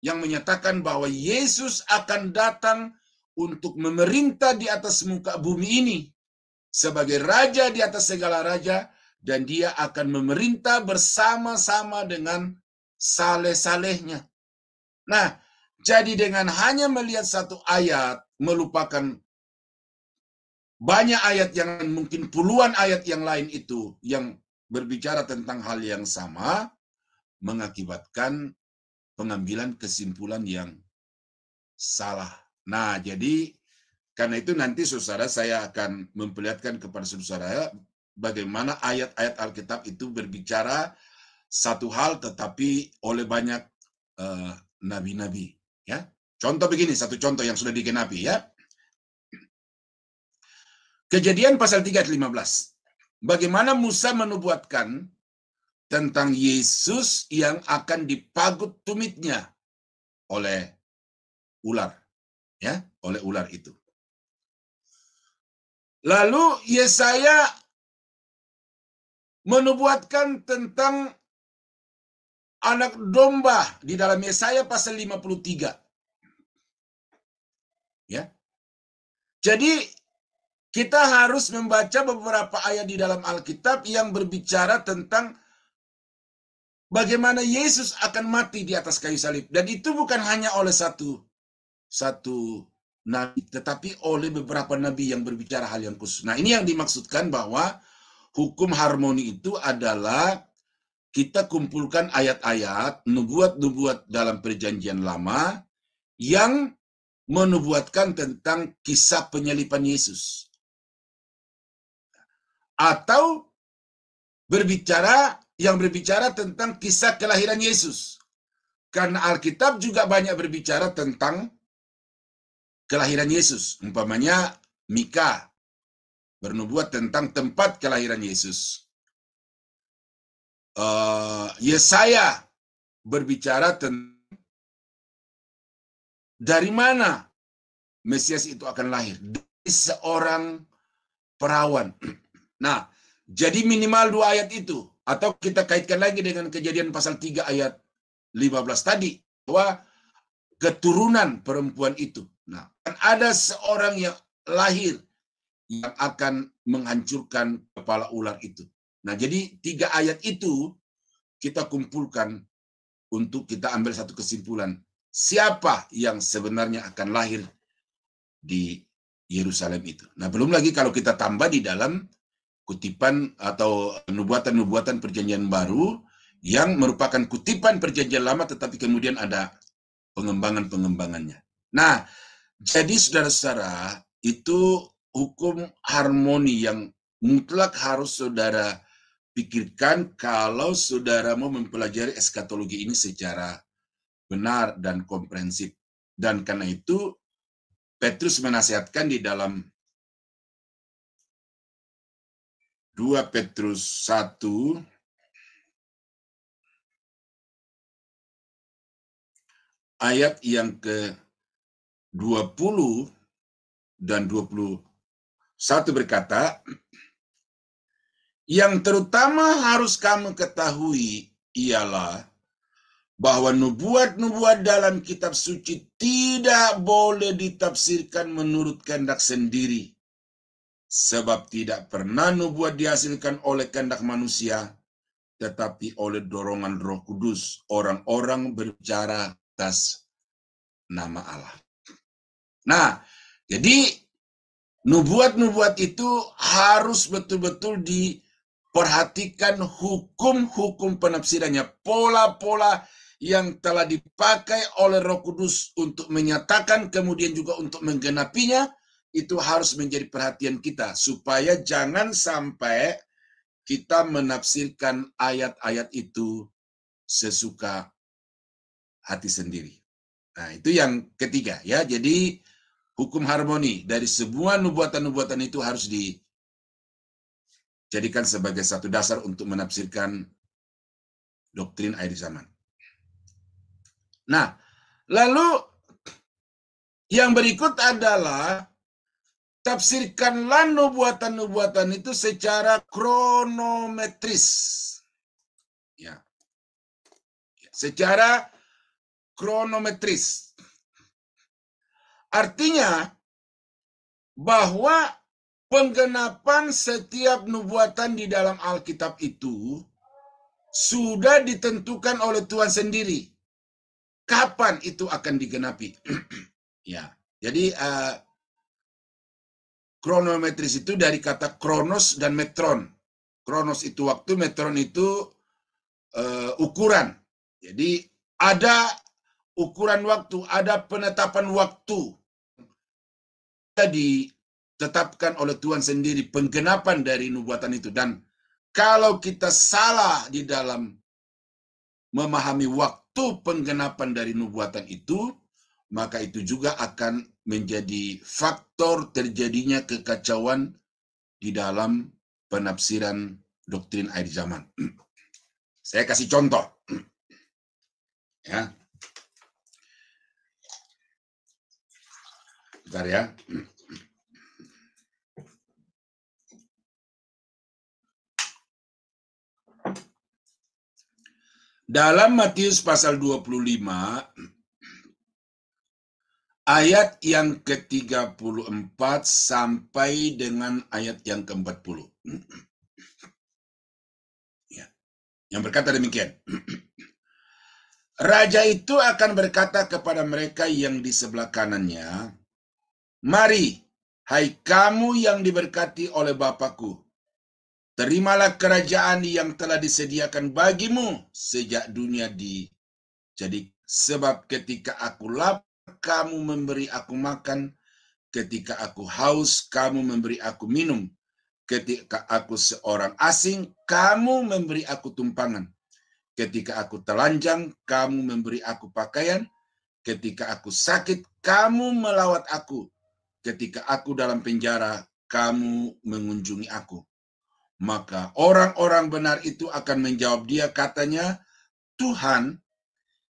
yang menyatakan bahwa Yesus akan datang untuk memerintah di atas muka bumi ini sebagai raja di atas segala raja, dan dia akan memerintah bersama-sama dengan saleh-salehnya. Nah, jadi dengan hanya melihat satu ayat, melupakan banyak ayat yang mungkin puluhan ayat yang lain itu yang berbicara tentang hal yang sama, mengakibatkan pengambilan kesimpulan yang salah. Nah, jadi karena itu nanti saudara saya akan memperlihatkan kepada saudara bagaimana ayat-ayat Alkitab itu berbicara satu hal tetapi oleh banyak nabi-nabi, ya. Contoh begini, satu contoh yang sudah digenapi, ya. Kejadian pasal 3 ayat 15. Bagaimana Musa menubuatkan tentang Yesus yang akan dipagut tumitnya oleh ular, ya, oleh ular itu. Lalu Yesaya menubuatkan tentang anak domba di dalam Yesaya pasal 53. Ya. Jadi kita harus membaca beberapa ayat di dalam Alkitab yang berbicara tentang bagaimana Yesus akan mati di atas kayu salib. Dan itu bukan hanya oleh satu nabi, tetapi oleh beberapa nabi yang berbicara hal yang khusus. Nah, ini yang dimaksudkan bahwa hukum harmoni itu adalah kita kumpulkan ayat-ayat, nubuat-nubuat dalam perjanjian lama yang menubuatkan tentang kisah penyaliban Yesus. Atau berbicara tentang kisah kelahiran Yesus. Karena Alkitab juga banyak berbicara tentang kelahiran Yesus. Umpamanya Mika bernubuat tentang tempat kelahiran Yesus. Yesaya berbicara tentang dari mana Mesias itu akan lahir. Dari seorang perawan. Nah, jadi minimal 2 ayat itu. Atau kita kaitkan lagi dengan Kejadian pasal 3 ayat 15 tadi. Bahwa keturunan perempuan itu. Nah, kan ada seorang yang lahir yang akan menghancurkan kepala ular itu. Nah, jadi 3 ayat itu kita kumpulkan untuk kita ambil satu kesimpulan. Siapa yang sebenarnya akan lahir di Yerusalem itu. Nah, belum lagi kalau kita tambah di dalam kutipan atau nubuatan-nubuatan perjanjian baru yang merupakan kutipan perjanjian lama tetapi kemudian ada pengembangan-pengembangannya. Nah, jadi saudara-saudara, itu hukum harmoni yang mutlak harus saudara pikirkan kalau saudara mau mempelajari eskatologi ini secara benar dan komprehensif. Dan karena itu, Petrus menasihatkan di dalam 2 Petrus 1 ayat yang ke-20 dan 21 berkata, yang terutama harus kamu ketahui ialah bahwa nubuat-nubuat dalam kitab suci tidak boleh ditafsirkan menurut kehendak sendiri. Sebab tidak pernah nubuat dihasilkan oleh kehendak manusia, tetapi oleh dorongan Roh Kudus, orang-orang berbicara atas nama Allah. Nah, jadi nubuat-nubuat itu harus betul-betul diperhatikan hukum-hukum penafsirannya, pola-pola yang telah dipakai oleh Roh Kudus untuk menyatakan kemudian juga untuk menggenapinya, itu harus menjadi perhatian kita supaya jangan sampai kita menafsirkan ayat-ayat itu sesuka hati sendiri. Nah, itu yang ketiga ya. Jadi hukum harmoni dari semua nubuatan-nubuatan itu harus dijadikan sebagai satu dasar untuk menafsirkan doktrin akhir zaman. Nah, lalu yang berikut adalah tafsirkanlah nubuatan-nubuatan itu secara kronometris. Ya. Secara kronometris. Artinya bahwa penggenapan setiap nubuatan di dalam Alkitab itu sudah ditentukan oleh Tuhan sendiri. Kapan itu akan digenapi? Ya. Jadi kronometris itu dari kata kronos dan metron. Kronos itu waktu, metron itu ukuran. Jadi ada ukuran waktu, ada penetapan waktu. Ditetapkan oleh Tuhan sendiri penggenapan dari nubuatan itu. Dan kalau kita salah di dalam memahami waktu penggenapan dari nubuatan itu, maka itu juga akan menjadi faktor terjadinya kekacauan di dalam penafsiran doktrin akhir zaman. Saya kasih contoh. Ya. Bentar ya. Dalam Matius pasal 25, ayat yang ke-34 sampai dengan ayat yang ke-40. Ya. Yang berkata demikian. Raja itu akan berkata kepada mereka yang di sebelah kanannya, "Mari, hai kamu yang diberkati oleh Bapakku, terimalah kerajaan yang telah disediakan bagimu sejak dunia jadi. Sebab ketika aku lapar, kamu memberi aku makan. Ketika aku haus, kamu memberi aku minum. Ketika aku seorang asing, kamu memberi aku tumpangan. Ketika aku telanjang, kamu memberi aku pakaian. Ketika aku sakit, kamu melawat aku. Ketika aku dalam penjara, kamu mengunjungi aku." Maka orang-orang benar itu akan menjawab dia, katanya, "Tuhan,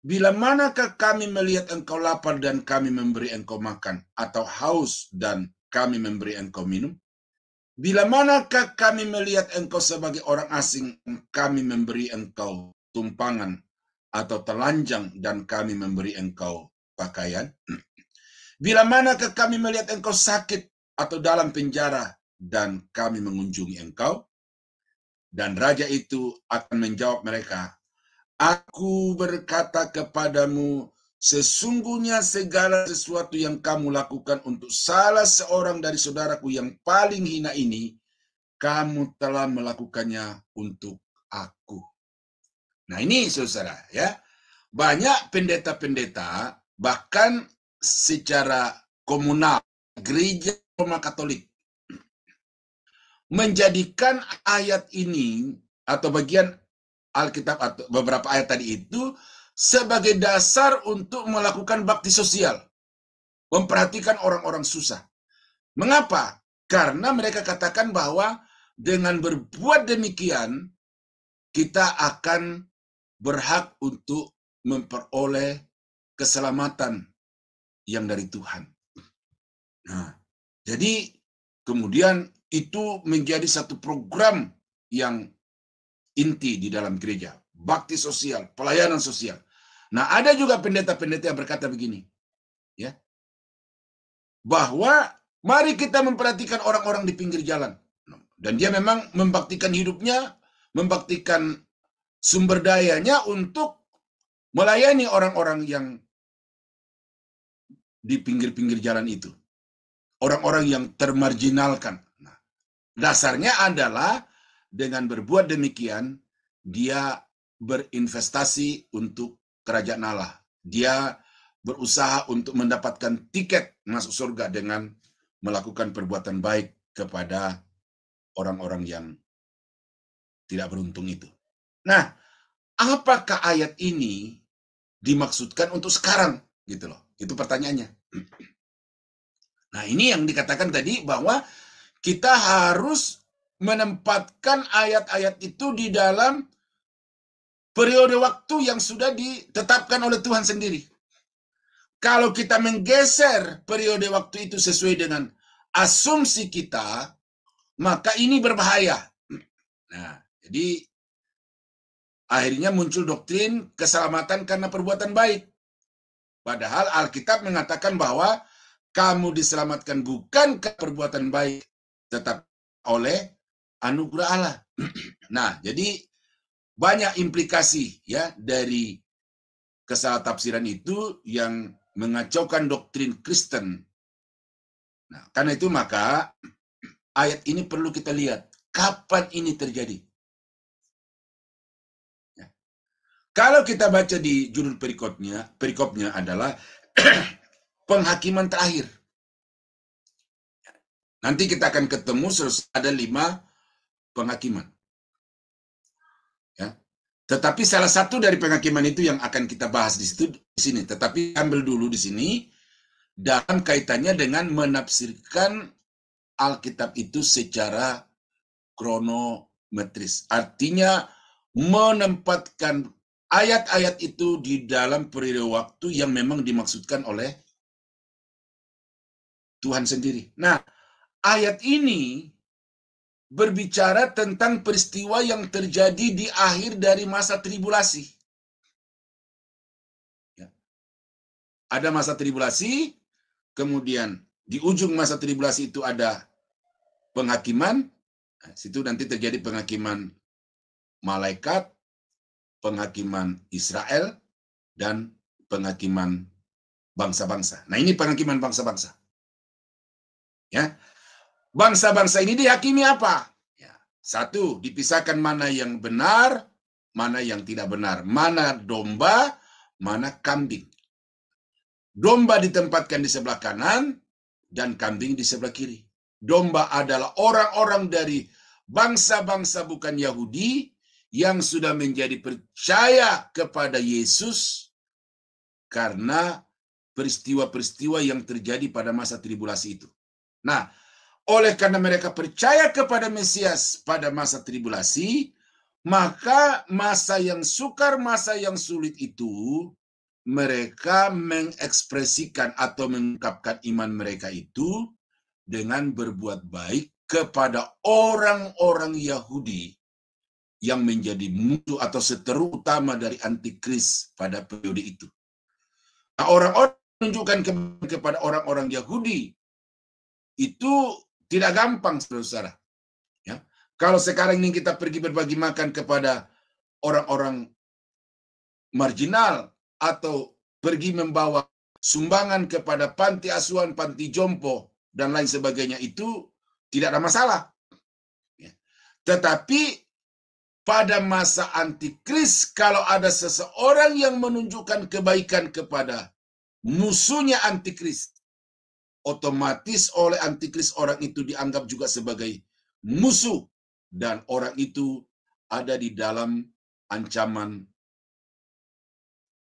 bila manakah kami melihat engkau lapar dan kami memberi engkau makan, atau haus dan kami memberi engkau minum? Bila manakah kami melihat engkau sebagai orang asing, kami memberi engkau tumpangan, atau telanjang dan kami memberi engkau pakaian? Bila manakah kami melihat engkau sakit atau dalam penjara dan kami mengunjungi engkau?" Dan raja itu akan menjawab mereka, "Aku berkata kepadamu, sesungguhnya segala sesuatu yang kamu lakukan untuk salah seorang dari saudaraku yang paling hina ini, kamu telah melakukannya untuk aku." Nah ini saudara ya, banyak pendeta-pendeta bahkan secara komunal gereja Roma Katolik menjadikan ayat ini atau bagian Alkitab atau beberapa ayat tadi itu sebagai dasar untuk melakukan bakti sosial, memperhatikan orang-orang susah. Mengapa? Karena mereka katakan bahwa dengan berbuat demikian kita akan berhak untuk memperoleh keselamatan yang dari Tuhan. Nah, jadi kemudian itu menjadi satu program yang inti di dalam gereja, bakti sosial, pelayanan sosial. Nah, ada juga pendeta-pendeta yang berkata begini, ya, bahwa mari kita memperhatikan orang-orang di pinggir jalan. Dan dia memang membaktikan hidupnya, membaktikan sumber dayanya untuk melayani orang-orang yang di pinggir-pinggir jalan itu. Orang-orang yang termarginalkan. Nah, dasarnya adalah dengan berbuat demikian, dia berinvestasi untuk kerajaan Allah. Dia berusaha untuk mendapatkan tiket masuk surga dengan melakukan perbuatan baik kepada orang-orang yang tidak beruntung itu. Nah, apakah ayat ini dimaksudkan untuk sekarang? Gitu loh. Itu pertanyaannya. Nah, ini yang dikatakan tadi bahwa kita harus menempatkan ayat-ayat itu di dalam periode waktu yang sudah ditetapkan oleh Tuhan sendiri. Kalau kita menggeser periode waktu itu sesuai dengan asumsi kita, maka ini berbahaya. Nah, jadi akhirnya muncul doktrin keselamatan karena perbuatan baik. Padahal Alkitab mengatakan bahwa kamu diselamatkan bukan ke perbuatan baik, tetapi oleh anugerah Allah. Nah, jadi banyak implikasi ya dari kesalahtafsiran itu yang mengacaukan doktrin Kristen. Nah, karena itu maka ayat ini perlu kita lihat kapan ini terjadi. Ya. Kalau kita baca di judul perikopnya adalah penghakiman terakhir. Nanti kita akan ketemu ada 5 penghakiman. Ya. Tetapi salah satu dari penghakiman itu yang akan kita bahas di sini. Tetapi ambil dulu di sini dalam kaitannya dengan menafsirkan Alkitab itu secara kronometris. Artinya menempatkan ayat-ayat itu di dalam periode waktu yang memang dimaksudkan oleh Tuhan sendiri. Nah, ayat ini berbicara tentang peristiwa yang terjadi di akhir dari masa tribulasi. Ya. Ada masa tribulasi, kemudian di ujung masa tribulasi itu ada penghakiman. Nah, situ nanti terjadi penghakiman malaikat, penghakiman Israel, dan penghakiman bangsa-bangsa. Nah, ini penghakiman bangsa-bangsa. Ya, bangsa-bangsa ini dihakimi apa? Ya, satu, dipisahkan mana yang benar, mana yang tidak benar. Mana domba, mana kambing. Domba ditempatkan di sebelah kanan, dan kambing di sebelah kiri. Domba adalah orang-orang dari bangsa-bangsa bukan Yahudi yang sudah menjadi percaya kepada Yesus karena peristiwa-peristiwa yang terjadi pada masa tribulasi itu. Nah, oleh karena mereka percaya kepada Mesias pada masa tribulasi, maka masa yang sukar, masa yang sulit itu, mereka mengekspresikan atau mengungkapkan iman mereka itu dengan berbuat baik kepada orang-orang Yahudi yang menjadi musuh atau seteru utama dari antikris pada periode itu. Nah, orang-orang menunjukkan kepada orang-orang Yahudi itu tidak gampang, saudara. Ya. Kalau sekarang ini kita pergi berbagi makan kepada orang-orang marginal atau pergi membawa sumbangan kepada panti asuhan, panti jompo, dan lain sebagainya, itu tidak ada masalah. Ya. Tetapi pada masa antikris, kalau ada seseorang yang menunjukkan kebaikan kepada musuhnya antikris, otomatis oleh antikris orang itu dianggap juga sebagai musuh, dan orang itu ada di dalam ancaman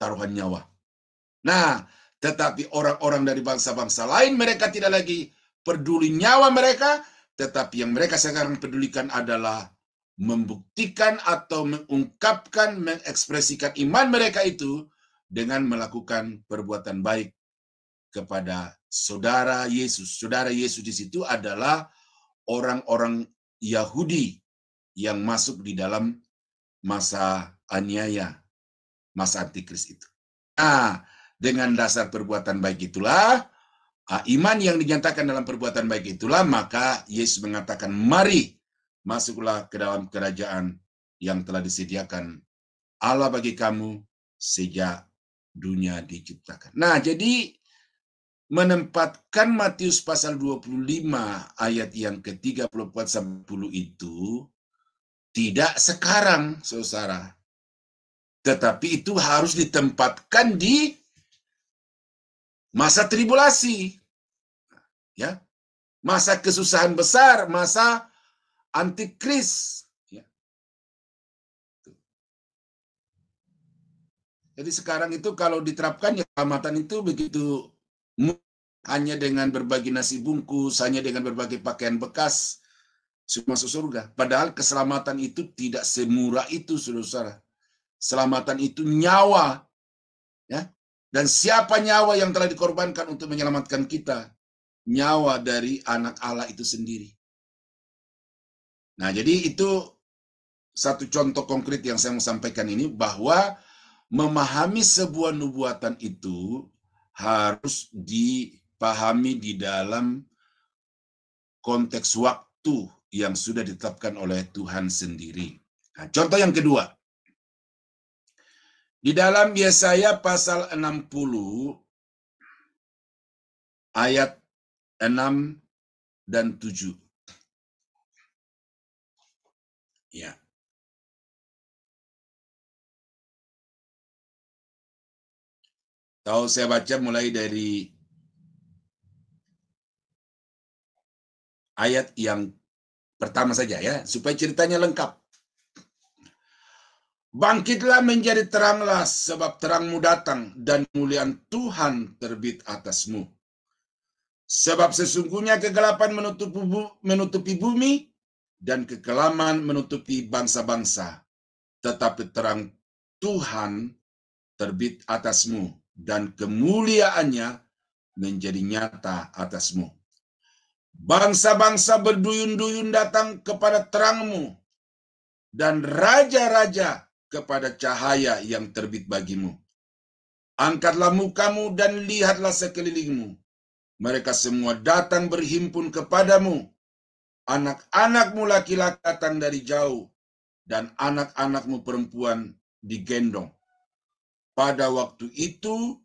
taruhan nyawa. Nah, tetapi orang-orang dari bangsa-bangsa lain, mereka tidak lagi peduli nyawa mereka, tetapi yang mereka sekarang pedulikan adalah membuktikan atau mengungkapkan, mengekspresikan iman mereka itu dengan melakukan perbuatan baik kepada saudara Yesus. Saudara Yesus di situ adalah orang-orang Yahudi yang masuk di dalam masa aniaya, masa antikris itu. Nah, dengan dasar perbuatan baik itulah, iman yang dinyatakan dalam perbuatan baik itulah, maka Yesus mengatakan, mari masuklah ke dalam kerajaan yang telah disediakan Allah bagi kamu sejak dunia diciptakan. Nah, jadi menempatkan Matius pasal 25 ayat yang ke-34-40 itu tidak sekarang, saudara. Tetapi itu harus ditempatkan di masa tribulasi. Ya. Masa kesusahan besar, masa antikris. Ya. Jadi sekarang itu kalau diterapkan, ya keselamatan itu begitu hanya dengan berbagi nasi bungkus, hanya dengan berbagi pakaian bekas, masuk surga. Padahal keselamatan itu tidak semurah itu, saudara. Selamatan itu nyawa. Ya. Dan siapa nyawa yang telah dikorbankan untuk menyelamatkan kita? Nyawa dari anak Allah itu sendiri. Nah, jadi itu satu contoh konkret yang saya mau sampaikan ini, bahwa memahami sebuah nubuatan itu harus dipahami di dalam konteks waktu yang sudah ditetapkan oleh Tuhan sendiri. Nah, contoh yang kedua, di dalam Yesaya pasal 60 ayat 6 dan 7. Ya. Tahu saya baca mulai dari ayat yang pertama saja ya, supaya ceritanya lengkap. Bangkitlah menjadi teranglah, sebab terangmu datang dan kemuliaan Tuhan terbit atasmu. Sebab sesungguhnya kegelapan menutupi bumi dan kekelaman menutupi bangsa-bangsa. tetapi terang Tuhan terbit atasmu, dan kemuliaannya menjadi nyata atasmu. Bangsa-bangsa berduyun-duyun datang kepada terangmu, dan raja-raja kepada cahaya yang terbit bagimu. Angkatlah mukamu dan lihatlah sekelilingmu. Mereka semua datang berhimpun kepadamu. Anak-anakmu laki-laki datang dari jauh, dan anak-anakmu perempuan digendong. Pada waktu itu,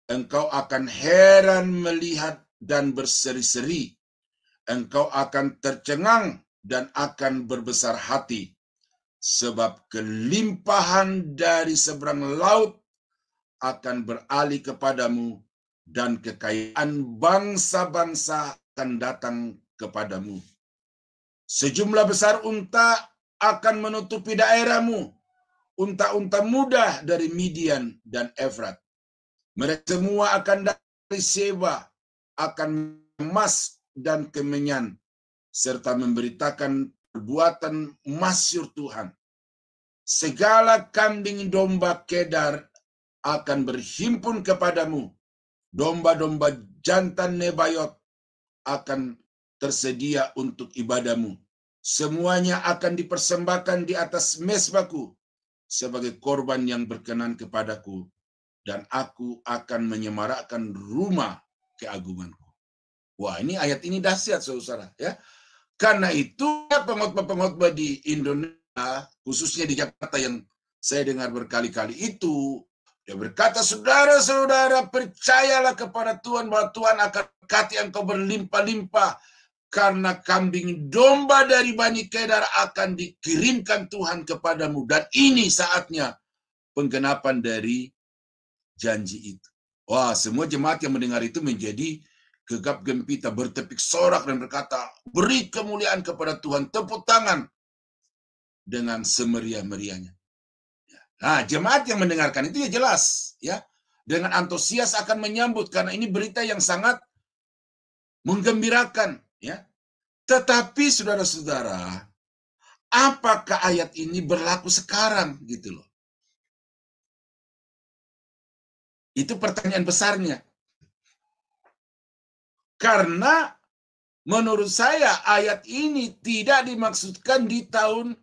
engkau akan heran melihat dan berseri-seri. Engkau akan tercengang dan akan berbesar hati, sebab kelimpahan dari seberang laut akan beralih kepadamu, dan kekayaan bangsa-bangsa akan datang kepadamu. Sejumlah besar unta akan menutupi daerahmu, unta-unta muda dari Midian dan Efrat. Mereka semua akan dari Seba, akan emas dan kemenyan, serta memberitakan perbuatan masyhur Tuhan. Segala kambing domba Kedar akan berhimpun kepadamu. Domba-domba jantan Nebayot akan tersedia untuk ibadahmu. Semuanya akan dipersembahkan di atas mezbahku sebagai korban yang berkenan kepadaku, dan aku akan menyemarakkan rumah keagunganku. Wah, ini ayat ini dahsyat, saudara, ya. Karena itu pengkhotbah-pengkhotbah di Indonesia, khususnya di Jakarta yang saya dengar berkali-kali itu, dia berkata, saudara-saudara, percayalah kepada Tuhan bahwa Tuhan akan berkati engkau berlimpah-limpah, karena kambing domba dari Bani Kedar akan dikirimkan Tuhan kepadamu, dan ini saatnya penggenapan dari janji itu. Wah, semua jemaat yang mendengar itu menjadi gegap gempita, bertepik sorak dan berkata, beri kemuliaan kepada Tuhan, tepuk tangan dengan semeriah-meriahnya. Nah, jemaat yang mendengarkan itu ya jelas, ya, dengan antusias akan menyambut, karena ini berita yang sangat menggembirakan, ya. Tetapi saudara-saudara, apakah ayat ini berlaku sekarang, gitu loh? Itu pertanyaan besarnya. Karena menurut saya ayat ini tidak dimaksudkan di tahun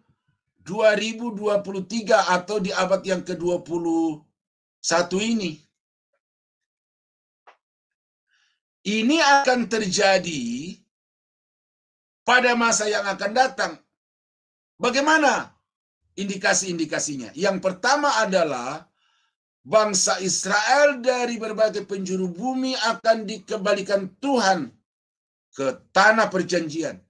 2023 atau di abad yang ke-21 ini. Ini akan terjadi pada masa yang akan datang. Bagaimana indikasi-indikasinya? Yang pertama adalah bangsa Israel dari berbagai penjuru bumi akan dikembalikan Tuhan ke tanah perjanjian.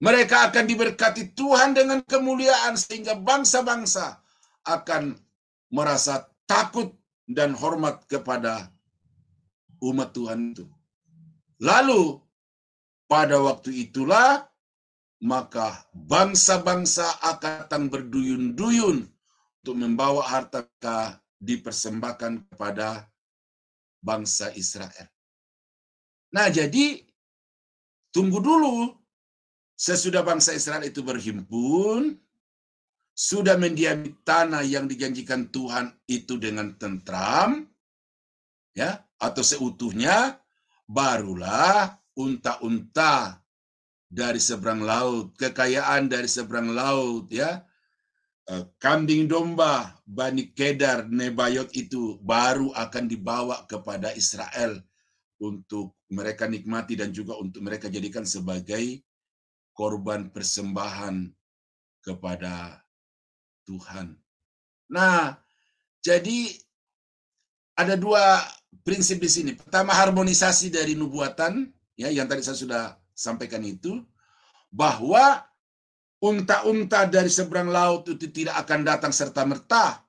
Mereka akan diberkati Tuhan dengan kemuliaan sehingga bangsa-bangsa akan merasa takut dan hormat kepada umat Tuhan itu. Lalu pada waktu itulah maka bangsa-bangsa akan datang berduyun-duyun untuk membawa harta dipersembahkan kepada bangsa Israel. Nah, jadi tunggu dulu. Sesudah bangsa Israel itu berhimpun, sudah mendiami tanah yang dijanjikan Tuhan itu dengan tentram, ya, atau seutuhnya, barulah unta-unta dari seberang laut, kekayaan dari seberang laut, ya, kambing domba Bani Kedar, Nebayot itu baru akan dibawa kepada Israel untuk mereka nikmati dan juga untuk mereka jadikan sebagai korban persembahan kepada Tuhan. Nah, jadi ada dua prinsip di sini. Pertama, harmonisasi dari nubuatan, ya, yang tadi saya sudah sampaikan itu, bahwa unta-unta dari seberang laut itu tidak akan datang serta-merta,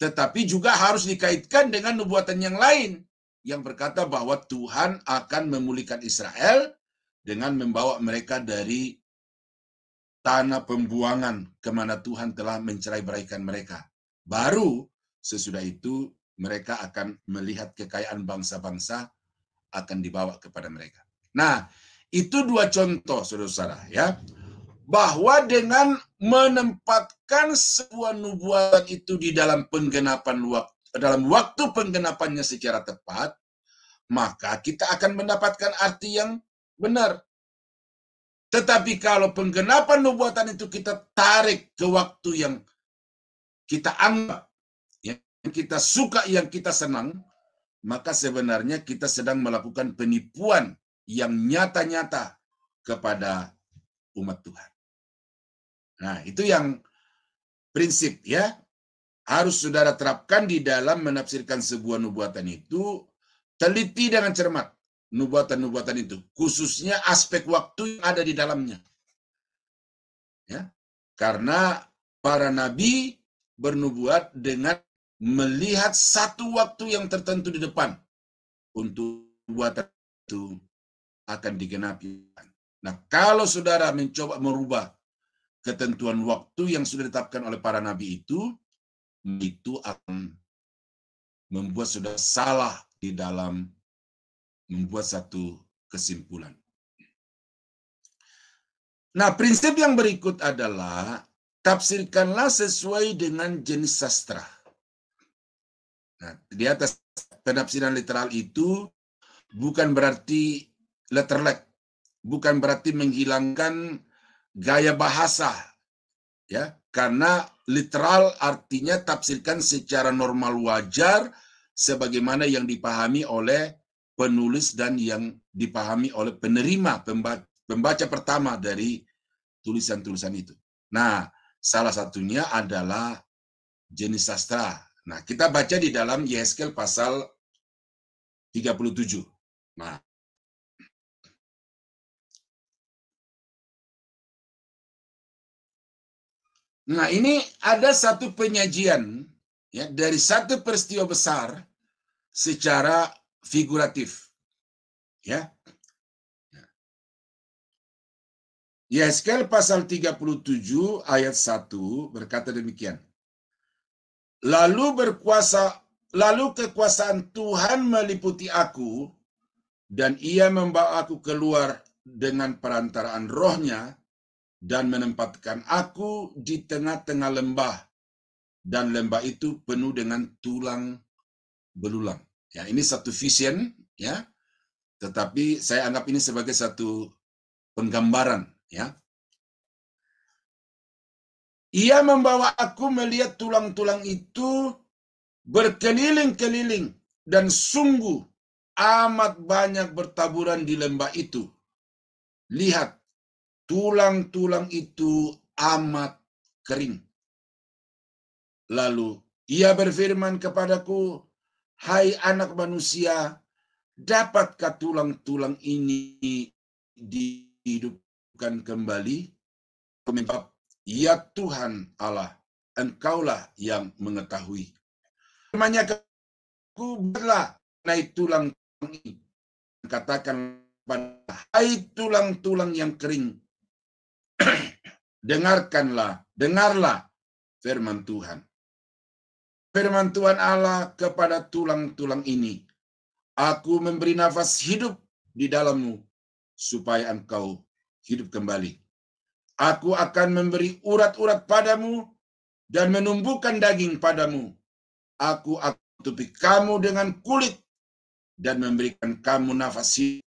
tetapi juga harus dikaitkan dengan nubuatan yang lain yang berkata bahwa Tuhan akan memulihkan Israel dengan membawa mereka dari tanah pembuangan kemana Tuhan telah mencerai-beraikan mereka. Baru sesudah itu mereka akan melihat kekayaan bangsa-bangsa akan dibawa kepada mereka. Nah, itu dua contoh, saudara-saudara, ya. bahwa dengan menempatkan sebuah nubuatan itu di dalam penggenapan dalam waktu penggenapannya secara tepat, maka kita akan mendapatkan arti yang benar. Tetapi kalau penggenapan nubuatan itu kita tarik ke waktu yang kita anggap, yang kita suka, yang kita senang, maka sebenarnya kita sedang melakukan penipuan yang nyata-nyata kepada umat Tuhan. Nah, itu yang prinsip ya, harus saudara terapkan di dalam menafsirkan sebuah nubuatan itu. Teliti dengan cermat nubuatan-nubuatan itu, khususnya aspek waktu yang ada di dalamnya. Ya, karena para nabi bernubuat dengan melihat satu waktu yang tertentu di depan untuk nubuatan itu akan digenapi. Nah, kalau saudara mencoba merubah ketentuan waktu yang sudah ditetapkan oleh para nabi itu akan membuat saudara salah di dalam membuat satu kesimpulan. Nah, prinsip yang berikut adalah tafsirkanlah sesuai dengan jenis sastra. Nah, di atas penafsiran literal itu bukan berarti letterlek, bukan berarti menghilangkan gaya bahasa, ya, karena literal artinya tafsirkan secara normal wajar sebagaimana yang dipahami oleh penulis dan yang dipahami oleh penerima, pembaca pertama dari tulisan-tulisan itu. Nah, salah satunya adalah jenis sastra. Nah, kita baca di dalam Yehezkel pasal 37. Nah, ini ada satu penyajian ya dari satu peristiwa besar secara figuratif. Ya. Yehezkel pasal 37 ayat 1 berkata demikian. Lalu kekuasaan Tuhan meliputi aku, dan ia membawa aku keluar dengan perantaraan rohnya, dan menempatkan aku di tengah-tengah lembah, dan lembah itu penuh dengan tulang belulang. Ya, ini satu vision, ya. Tetapi saya anggap ini sebagai satu penggambaran, ya. Ia membawa aku melihat tulang-tulang itu berkeliling-keliling, dan sungguh amat banyak bertaburan di lembah itu. Lihat, tulang-tulang itu amat kering. Lalu ia berfirman kepadaku, hai anak manusia, dapatkah tulang-tulang ini dihidupkan kembali? Menjawab, ya Tuhan Allah, Engkaulah yang mengetahui. Firman-Nya aku, buatlah naik tulang-tulang ini. Katakan pada hai tulang-tulang yang kering, dengarlah firman Tuhan. Firman Tuhan Allah kepada tulang-tulang ini, aku memberi nafas hidup di dalammu, supaya engkau hidup kembali. Aku akan memberi urat-urat padamu, dan menumbuhkan daging padamu. Aku akan tutupi kamu dengan kulit, dan memberikan kamu nafas hidup,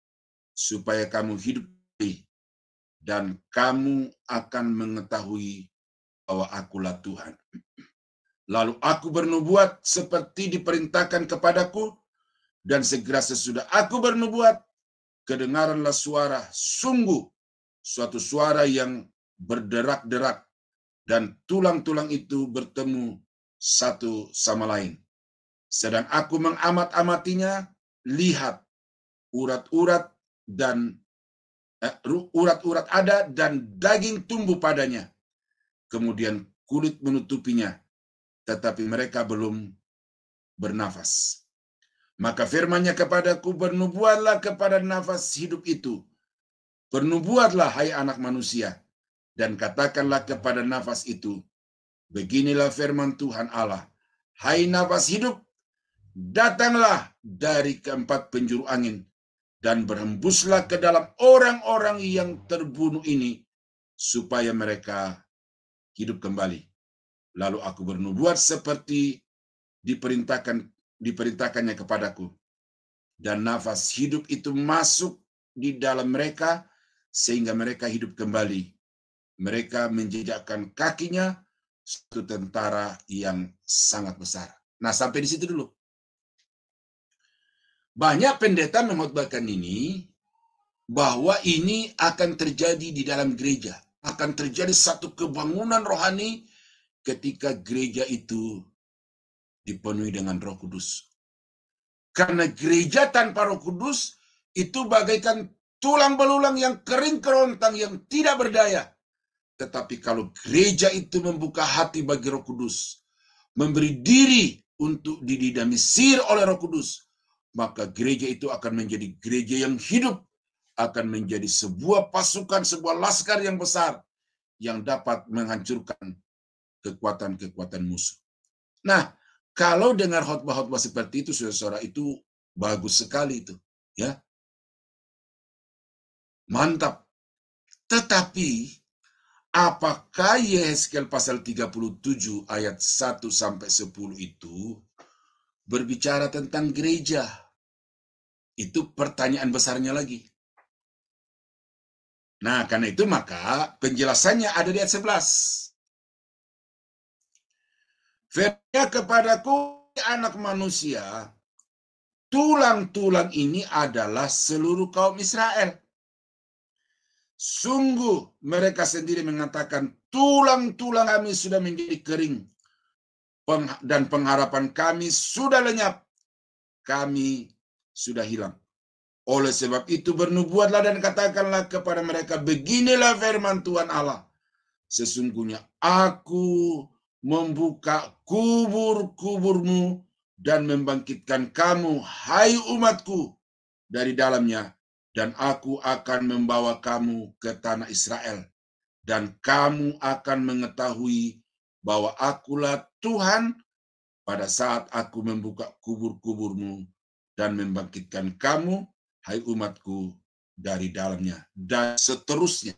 supaya kamu hidup kembali, dan kamu akan mengetahui bahwa akulah Tuhan. Lalu aku bernubuat seperti diperintahkan kepadaku, dan segera sesudah aku bernubuat, kedengaranlah suara, sungguh suatu suara yang berderak-derak, dan tulang-tulang itu bertemu satu sama lain. Sedang aku mengamat-amatinya, lihat, urat-urat ada dan daging tumbuh padanya. Kemudian kulit menutupinya, tetapi mereka belum bernafas. Maka firman-Nya kepadaku, bernubuatlah kepada nafas hidup itu. Bernubuatlah, hai anak manusia, dan katakanlah kepada nafas itu, beginilah firman Tuhan Allah, hai nafas hidup, datanglah dari keempat penjuru angin, dan berhembuslah ke dalam orang-orang yang terbunuh ini, supaya mereka hidup kembali. Lalu aku bernubuat seperti diperintahkannya kepadaku. Dan nafas hidup itu masuk di dalam mereka sehingga mereka hidup kembali. Mereka menjejakkan kakinya suatu tentara yang sangat besar. Nah, sampai di situ dulu. Banyak pendeta mengkhotbahkan ini bahwa ini akan terjadi di dalam gereja. Akan terjadi satu kebangunan rohani ketika gereja itu dipenuhi dengan Roh Kudus. Karena gereja tanpa Roh Kudus itu bagaikan tulang belulang yang kering kerontang yang tidak berdaya. Tetapi kalau gereja itu membuka hati bagi Roh Kudus, memberi diri untuk didinamisir oleh Roh Kudus, maka gereja itu akan menjadi gereja yang hidup, akan menjadi sebuah pasukan, sebuah laskar yang besar yang dapat menghancurkan kekuatan-kekuatan musuh. Nah, kalau dengar khotbah-khotbah seperti itu, saudara-saudara, itu bagus sekali itu, ya. Mantap. Tetapi apakah Yehezkiel pasal 37 ayat 1 sampai 10 itu berbicara tentang gereja? Itu pertanyaan besarnya lagi. Nah, karena itu maka penjelasannya ada di ayat 11. Firman kepadaku, anak manusia, tulang-tulang ini adalah seluruh kaum Israel. Sungguh mereka sendiri mengatakan, tulang-tulang kami sudah menjadi kering, dan pengharapan kami sudah lenyap, kami sudah hilang. Oleh sebab itu bernubuatlah dan katakanlah kepada mereka, beginilah firman Tuhan Allah, sesungguhnya aku membuka kubur-kuburmu dan membangkitkan kamu, hai umatku, dari dalamnya, dan aku akan membawa kamu ke tanah Israel, dan kamu akan mengetahui bahwa akulah Tuhan pada saat aku membuka kubur-kuburmu dan membangkitkan kamu, hai umatku, dari dalamnya, dan seterusnya.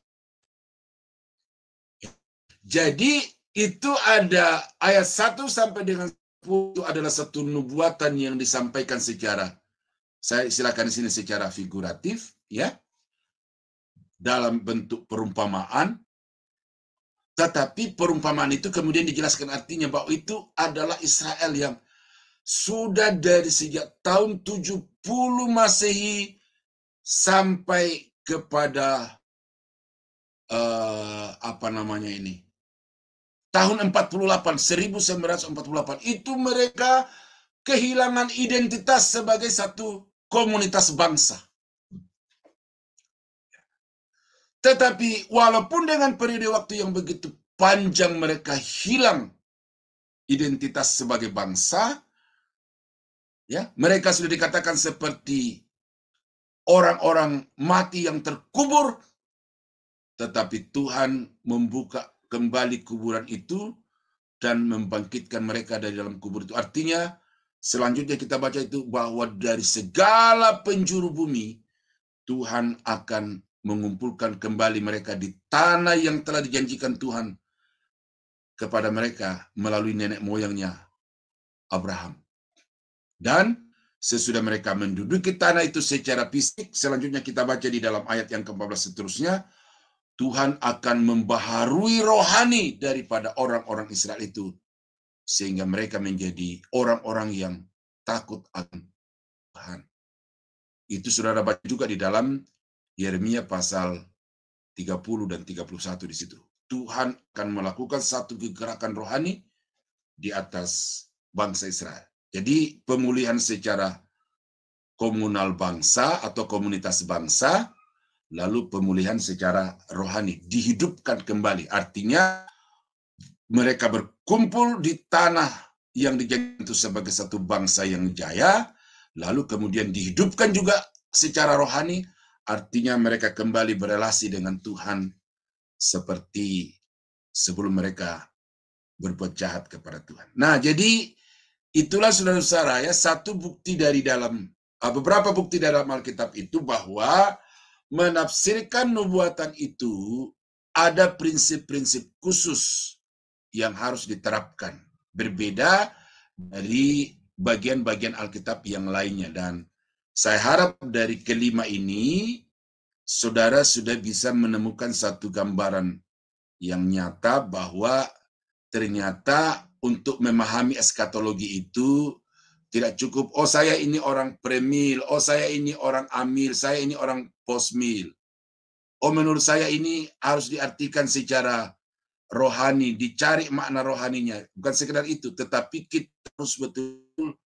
Jadi itu ada ayat 1 sampai dengan 10 adalah satu nubuatan yang disampaikan secara, saya silakan di sini secara figuratif, ya, dalam bentuk perumpamaan. Tetapi perumpamaan itu kemudian dijelaskan artinya bahwa itu adalah Israel yang sudah dari sejak tahun 70 Masehi sampai kepada tahun 1948 itu mereka kehilangan identitas sebagai satu komunitas bangsa. Tetapi walaupun dengan periode waktu yang begitu panjang mereka hilang identitas sebagai bangsa, ya, mereka sudah dikatakan seperti orang-orang mati yang terkubur, tetapi Tuhan membuka kembali kuburan itu dan membangkitkan mereka dari dalam kubur itu. Artinya, selanjutnya kita baca itu bahwa dari segala penjuru bumi, Tuhan akan mengumpulkan kembali mereka di tanah yang telah dijanjikan Tuhan kepada mereka melalui nenek moyangnya, Abraham. Dan sesudah mereka menduduki tanah itu secara fisik, selanjutnya kita baca di dalam ayat yang ke-14 seterusnya, Tuhan akan membaharui rohani daripada orang-orang Israel itu, sehingga mereka menjadi orang-orang yang takut akan Tuhan. Itu saudara baca juga di dalam Yeremia pasal 30 dan 31 di situ. Tuhan akan melakukan satu gerakan rohani di atas bangsa Israel. Jadi pemulihan secara komunal bangsa atau komunitas bangsa, lalu pemulihan secara rohani, dihidupkan kembali. Artinya mereka berkumpul di tanah yang dijadikan itu sebagai satu bangsa yang jaya, lalu kemudian dihidupkan juga secara rohani, artinya mereka kembali berelasi dengan Tuhan seperti sebelum mereka berbuat jahat kepada Tuhan. Nah, jadi itulah saudara-saudara ya, satu bukti dari dalam, beberapa bukti dalam Alkitab itu bahwa menafsirkan nubuatan itu ada prinsip-prinsip khusus yang harus diterapkan, berbeda dari bagian-bagian Alkitab yang lainnya. Dan saya harap dari kelima ini, saudara sudah bisa menemukan satu gambaran yang nyata bahwa ternyata untuk memahami eskatologi itu tidak cukup, oh saya ini orang premil, oh saya ini orang amil, saya ini orang postmil. Oh menurut saya ini harus diartikan secara rohani, dicari makna rohaninya. Bukan sekedar itu, tetapi kita harus betul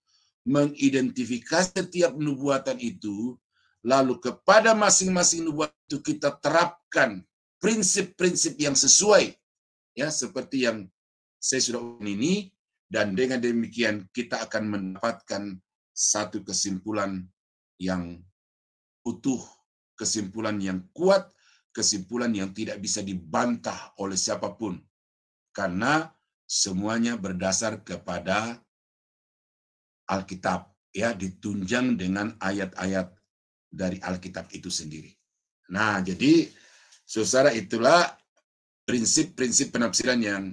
mengidentifikasi setiap nubuatan itu, lalu kepada masing-masing nubuatan itu kita terapkan prinsip-prinsip yang sesuai, ya seperti yang saya sudah ini, dan dengan demikian kita akan mendapatkan satu kesimpulan yang utuh, kesimpulan yang kuat, kesimpulan yang tidak bisa dibantah oleh siapapun, karena semuanya berdasar kepada Alkitab, ya, ditunjang dengan ayat-ayat dari Alkitab itu sendiri. Nah, jadi saudara, itulah prinsip-prinsip penafsiran yang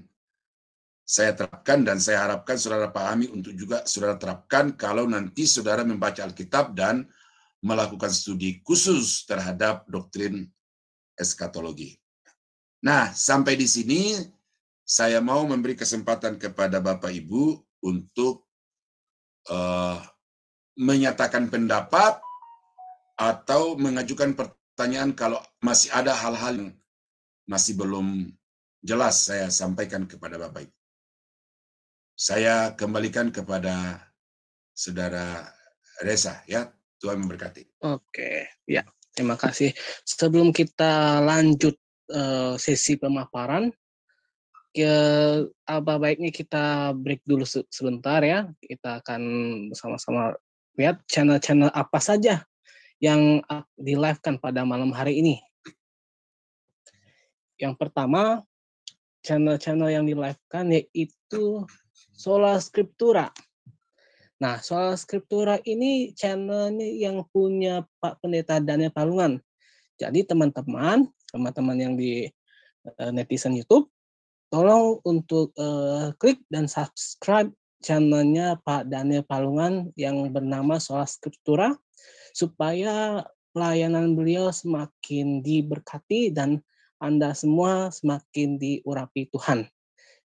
saya terapkan dan saya harapkan saudara pahami untuk juga saudara terapkan kalau nanti saudara membaca Alkitab dan melakukan studi khusus terhadap doktrin eskatologi. Nah, sampai di sini saya mau memberi kesempatan kepada Bapak Ibu untuk menyatakan pendapat atau mengajukan pertanyaan kalau masih ada hal-hal yang masih belum jelas saya sampaikan kepada Bapak Ibu. Saya kembalikan kepada Saudara Reza, ya. Tuhan memberkati. Oke, ya. Terima kasih. Sebelum kita lanjut sesi pemaparan, apa baiknya kita break dulu sebentar ya. Kita akan bersama-sama lihat channel-channel apa saja yang di-live-kan pada malam hari ini. Yang pertama, channel-channel yang di-live-kan yaitu Sola Scriptura. Nah, Sola Scriptura ini channel ini yang punya Pak Pendeta Daniel Palungan. Jadi teman-teman yang di netizen YouTube, tolong untuk klik dan subscribe channelnya Pak Daniel Palungan yang bernama Sola Scriptura, supaya pelayanan beliau semakin diberkati dan Anda semua semakin diurapi Tuhan.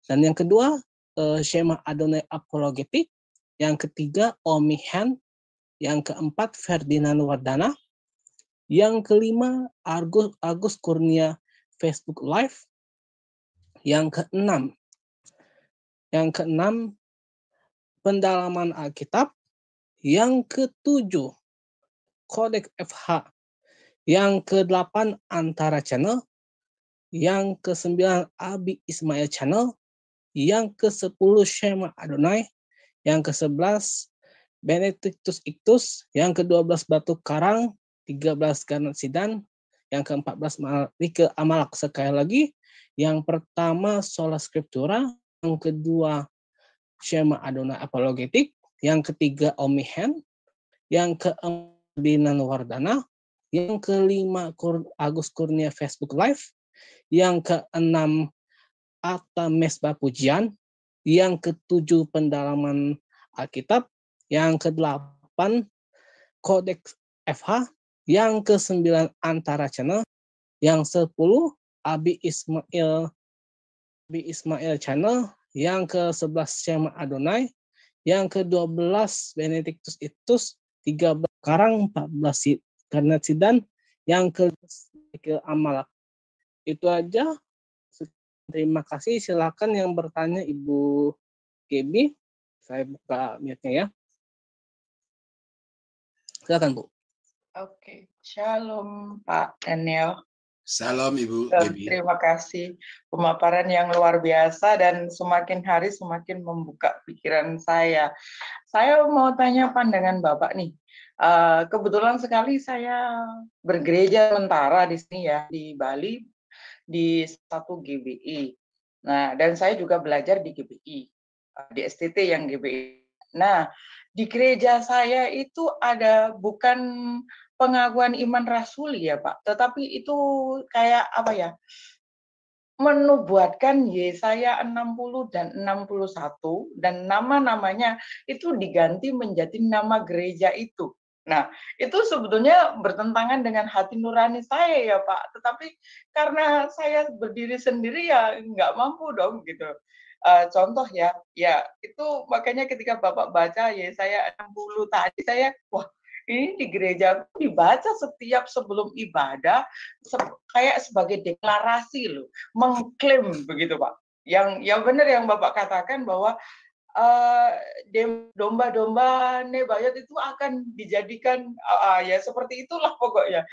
Dan yang kedua, Shema Adonai Apologetik. Yang ketiga, Omihen. Yang keempat, Ferdinand Wardana. Yang kelima, Agus Kurnia Facebook Live. Yang keenam, Pendalaman Alkitab. Yang ketujuh, Kodeks FH. Yang kedelapan, Antara Channel. Yang kesembilan, Abi Ismail Channel. Yang ke-10, Shema Adonai. Yang ke-11, Benedictus Ictus. Yang ke-12, Batu Karang. 13, Garnet Sidan. Yang ke-14, Rike Amalak. Sekali lagi, yang pertama Sola Scriptura. Yang kedua, Shema Adonai Apologetik. Yang ketiga, Omihen. Yang keempat, Ferdinand Wardana. Yang kelima, Agus Kurnia Facebook Live. Yang keenam, Atta Mesbah Pujian. Yang ketujuh, Pendalaman Alkitab. Yang kedelapan, Kodeks FH. Yang kesembilan, Antara Channel. Yang 10, Abi Ismail Channel. Yang ke-11, Shema Adonai. Yang ke-12, Benedictus Ictus. 13, Karang. 14, Garnet Sidan. Yang ke Amalak. Itu aja. Terima kasih. Silakan yang bertanya Ibu Gaby. Saya buka mute-nya ya. Silakan, Bu. Oke, Shalom Pak Daniel. Salam Ibu Gaby. Terima kasih. Pemaparan yang luar biasa dan semakin hari semakin membuka pikiran saya. Saya mau tanya pandangan Bapak nih. Kebetulan sekali saya bergereja sementara di sini ya, di Bali, di satu GBI. Nah, dan saya juga belajar di GBI, di STT yang GBI. Nah, di gereja saya itu ada bukan pengakuan iman rasuli ya Pak, tetapi itu kayak apa ya? menubuatkan Yesaya 60 dan 61 dan nama-namanya itu diganti menjadi nama gereja itu. Nah, itu sebetulnya bertentangan dengan hati nurani saya ya Pak. Tetapi karena saya berdiri sendiri ya nggak mampu dong gitu. Contoh ya itu makanya ketika Bapak baca Yesaya 60 tadi saya wah ini di gereja dibaca setiap sebelum ibadah kayak sebagai deklarasi loh, mengklaim begitu Pak. Yang benar yang Bapak katakan bahwa domba-domba Nebayot itu akan dijadikan ya seperti itulah pokoknya.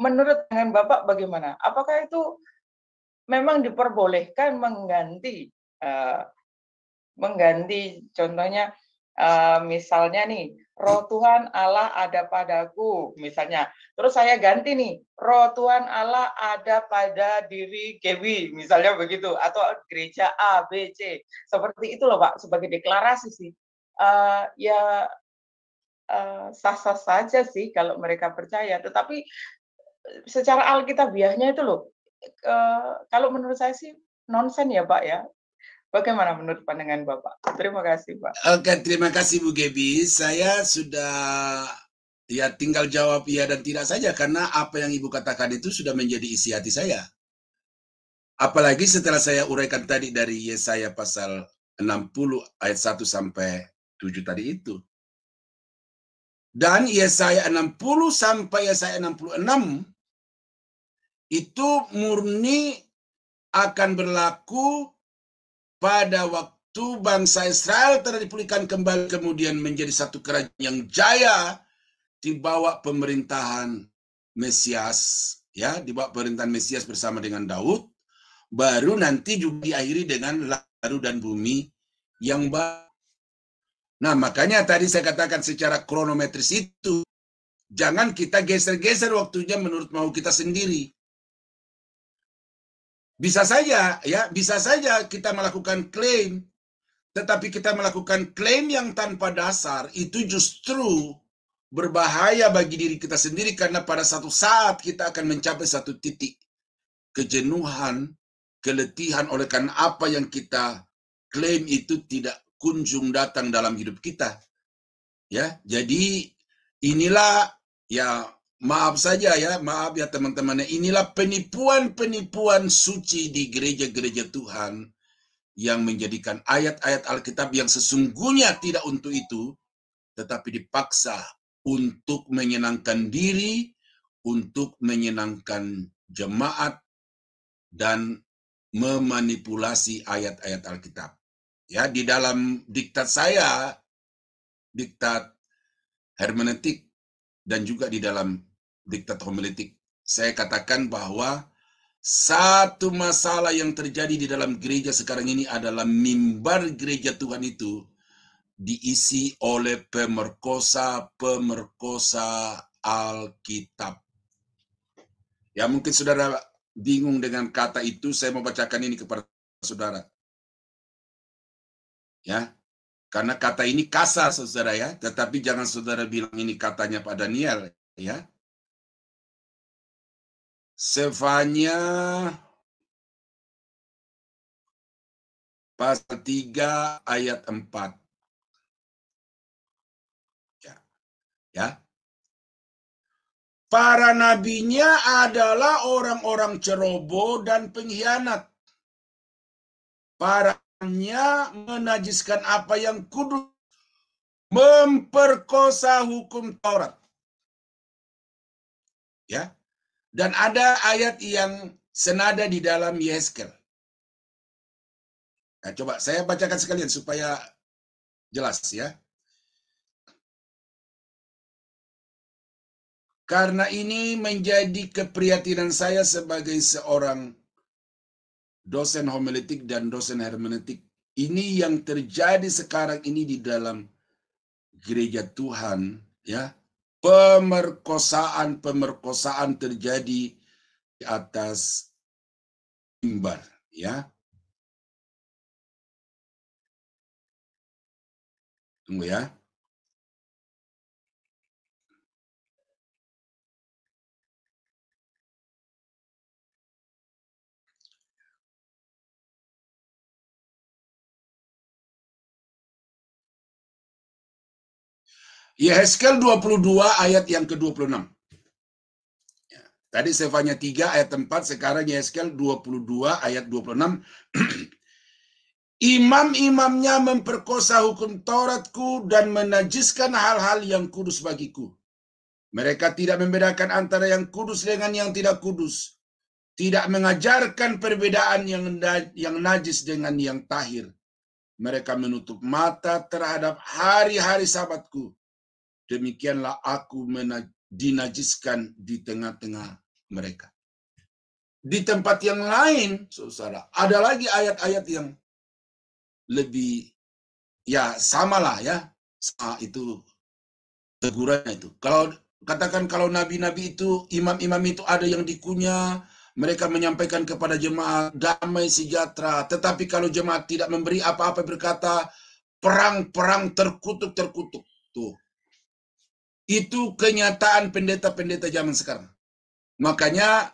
Menurut dengan Bapak bagaimana? Apakah itu memang diperbolehkan mengganti contohnya misalnya nih Roh Tuhan Allah ada padaku misalnya, terus saya ganti nih Roh Tuhan Allah ada pada diri Kewi misalnya begitu, atau gereja A B C seperti itu loh Pak, sebagai deklarasi sih sah-sah saja sih kalau mereka percaya, tetapi secara alkitabiahnya itu loh kalau menurut saya sih nonsen ya Pak ya. Bagaimana menurut pandangan Bapak? Terima kasih, Pak. Oke, terima kasih Bu Gebi. Saya sudah ya tinggal jawab iya dan tidak saja, karena apa yang Ibu katakan itu sudah menjadi isi hati saya. Apalagi setelah saya uraikan tadi dari Yesaya pasal 60 ayat 1 sampai 7 tadi itu. Dan Yesaya 60 sampai Yesaya 66 itu murni akan berlaku pada waktu bangsa Israel telah dipulihkan kembali, kemudian menjadi satu kerajaan yang jaya di bawah pemerintahan Mesias, ya, di bawah pemerintahan Mesias bersama dengan Daud, baru nanti juga diakhiri dengan baru dan bumi yang baru. Nah, makanya tadi saya katakan secara kronometris itu jangan kita geser-geser waktunya menurut mau kita sendiri. Bisa saja, ya, bisa saja kita melakukan klaim, tetapi kita melakukan klaim yang tanpa dasar itu justru berbahaya bagi diri kita sendiri, karena pada satu saat kita akan mencapai satu titik kejenuhan, keletihan oleh karena apa yang kita klaim itu tidak kunjung datang dalam hidup kita. Ya, jadi inilah ya, maaf saja ya, maaf ya teman-teman, inilah penipuan-penipuan suci di gereja-gereja Tuhan yang menjadikan ayat-ayat Alkitab yang sesungguhnya tidak untuk itu, tetapi dipaksa untuk menyenangkan diri, untuk menyenangkan jemaat, dan memanipulasi ayat-ayat Alkitab. Ya, di dalam diktat saya, diktat hermeneutik, dan juga di dalam diktat homiletik, saya katakan bahwa satu masalah yang terjadi di dalam gereja sekarang ini adalah mimbar gereja Tuhan itu diisi oleh pemerkosa-pemerkosa Alkitab. Ya, mungkin saudara bingung dengan kata itu, saya mau bacakan ini kepada saudara. Ya, karena kata ini kasar saudara ya, tetapi jangan saudara bilang ini katanya Pak Daniel ya. Sefanya pasal 3 ayat 4. Ya. Para nabinya adalah orang-orang ceroboh dan pengkhianat. Paranya menajiskan apa yang kudus, memperkosa hukum Taurat. Ya. Dan ada ayat yang senada di dalam Yeskel. Nah, coba saya bacakan sekalian supaya jelas ya. Karena ini menjadi keprihatinan saya sebagai seorang dosen homiletik dan dosen hermeneutik. Ini yang terjadi sekarang ini di dalam gereja Tuhan, ya. Pemerkosaan terjadi di atas mimbar, ya. Tunggu ya. Yehezkel 22 ayat yang ke-26. Ya, tadi Sefanya 3 ayat 4, sekarang Yehezkel 22 ayat 26. Imam-imamnya memperkosa hukum Tauratku dan menajiskan hal-hal yang kudus bagiku. Mereka tidak membedakan antara yang kudus dengan yang tidak kudus. Tidak mengajarkan perbedaan yang najis dengan yang tahir. Mereka menutup mata terhadap hari-hari Sabatku. Demikianlah aku dinajiskan di tengah-tengah mereka. Di tempat yang lain, saudara, ada lagi ayat-ayat yang lebih, ya samalah ya, itu tegurannya itu. Kalau katakan kalau nabi-nabi itu, imam-imam itu ada yang dikunyah, mereka menyampaikan kepada jemaat damai sejahtera, tetapi kalau jemaat tidak memberi apa-apa, berkata perang-perang, terkutuk. Tuh. Itu kenyataan pendeta-pendeta zaman sekarang. Makanya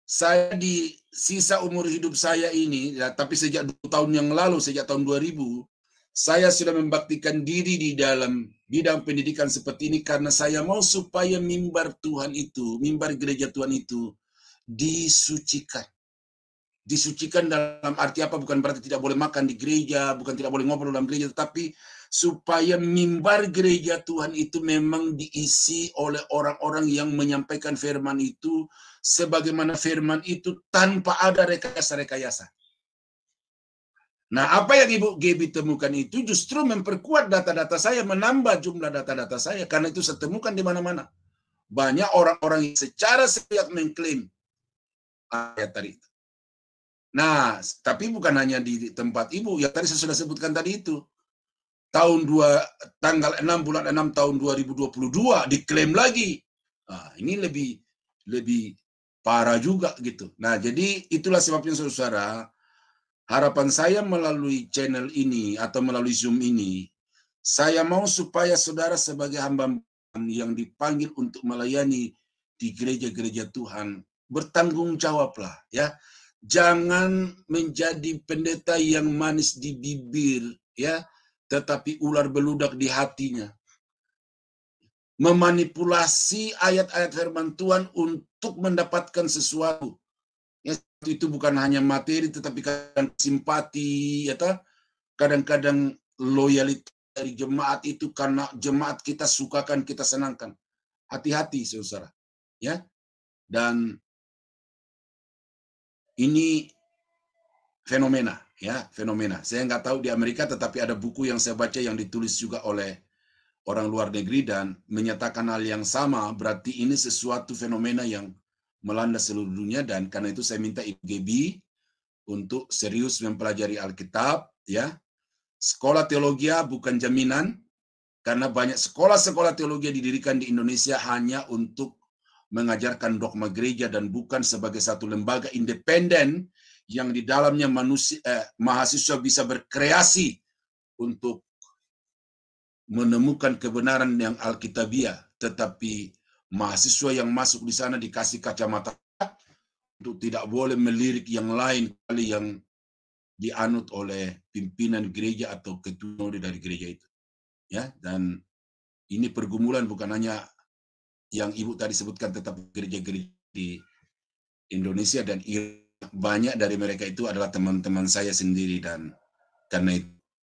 saya di sisa umur hidup saya ini, ya, tapi sejak 2 tahun yang lalu, sejak tahun 2000, saya sudah membaktikan diri di dalam bidang pendidikan seperti ini karena saya mau supaya mimbar Tuhan itu, mimbar gereja Tuhan itu disucikan. Disucikan dalam arti apa? Bukan berarti tidak boleh makan di gereja, bukan tidak boleh ngobrol dalam gereja, tetapi supaya mimbar gereja Tuhan itu memang diisi oleh orang-orang yang menyampaikan firman itu sebagaimana firman itu tanpa ada rekayasa-rekayasa. Nah, apa yang Ibu Gaby temukan itu justru memperkuat data-data saya, menambah jumlah data-data saya, karena itu saya temukan di mana-mana. Banyak orang-orang yang secara sepihak mengklaim ayat tadi itu. Nah, tapi bukan hanya di tempat Ibu, yang tadi saya sudah sebutkan tadi itu. Tanggal 6 bulan 6 tahun 2022 diklaim lagi. Nah, ini lebih parah juga gitu. Nah, jadi itulah sebabnya saudara, harapan saya melalui channel ini atau melalui Zoom ini, saya mau supaya saudara sebagai hamba yang dipanggil untuk melayani di gereja-gereja Tuhan, bertanggung jawablah ya. Jangan menjadi pendeta yang manis di bibir ya, tetapi ular beludak di hatinya. Memanipulasi ayat-ayat firman Tuhan untuk mendapatkan sesuatu. Ya, itu bukan hanya materi, tetapi kadang simpati, ya, kadang-kadang loyalitas dari jemaat itu karena jemaat kita sukakan, kita senangkan. Hati-hati, saudara. Ya, dan ini fenomena, ya, fenomena. Saya nggak tahu di Amerika, tetapi ada buku yang saya baca yang ditulis juga oleh orang luar negeri dan menyatakan hal yang sama. Berarti ini sesuatu fenomena yang melanda seluruh dunia, dan karena itu saya minta Ibu Gaby untuk serius mempelajari Alkitab, ya. Sekolah teologi bukan jaminan, karena banyak sekolah-sekolah teologi didirikan di Indonesia hanya untuk mengajarkan dogma gereja dan bukan sebagai satu lembaga independen yang di dalamnya mahasiswa bisa berkreasi untuk menemukan kebenaran yang alkitabiah, tetapi mahasiswa yang masuk di sana dikasih kacamata untuk tidak boleh melirik yang lain kali yang dianut oleh pimpinan gereja atau ketua dari gereja itu. Ya, dan ini pergumulan bukan hanya yang Ibu tadi sebutkan, tetapi gereja-gereja di Indonesia dan banyak dari mereka itu adalah teman-teman saya sendiri, dan karena itu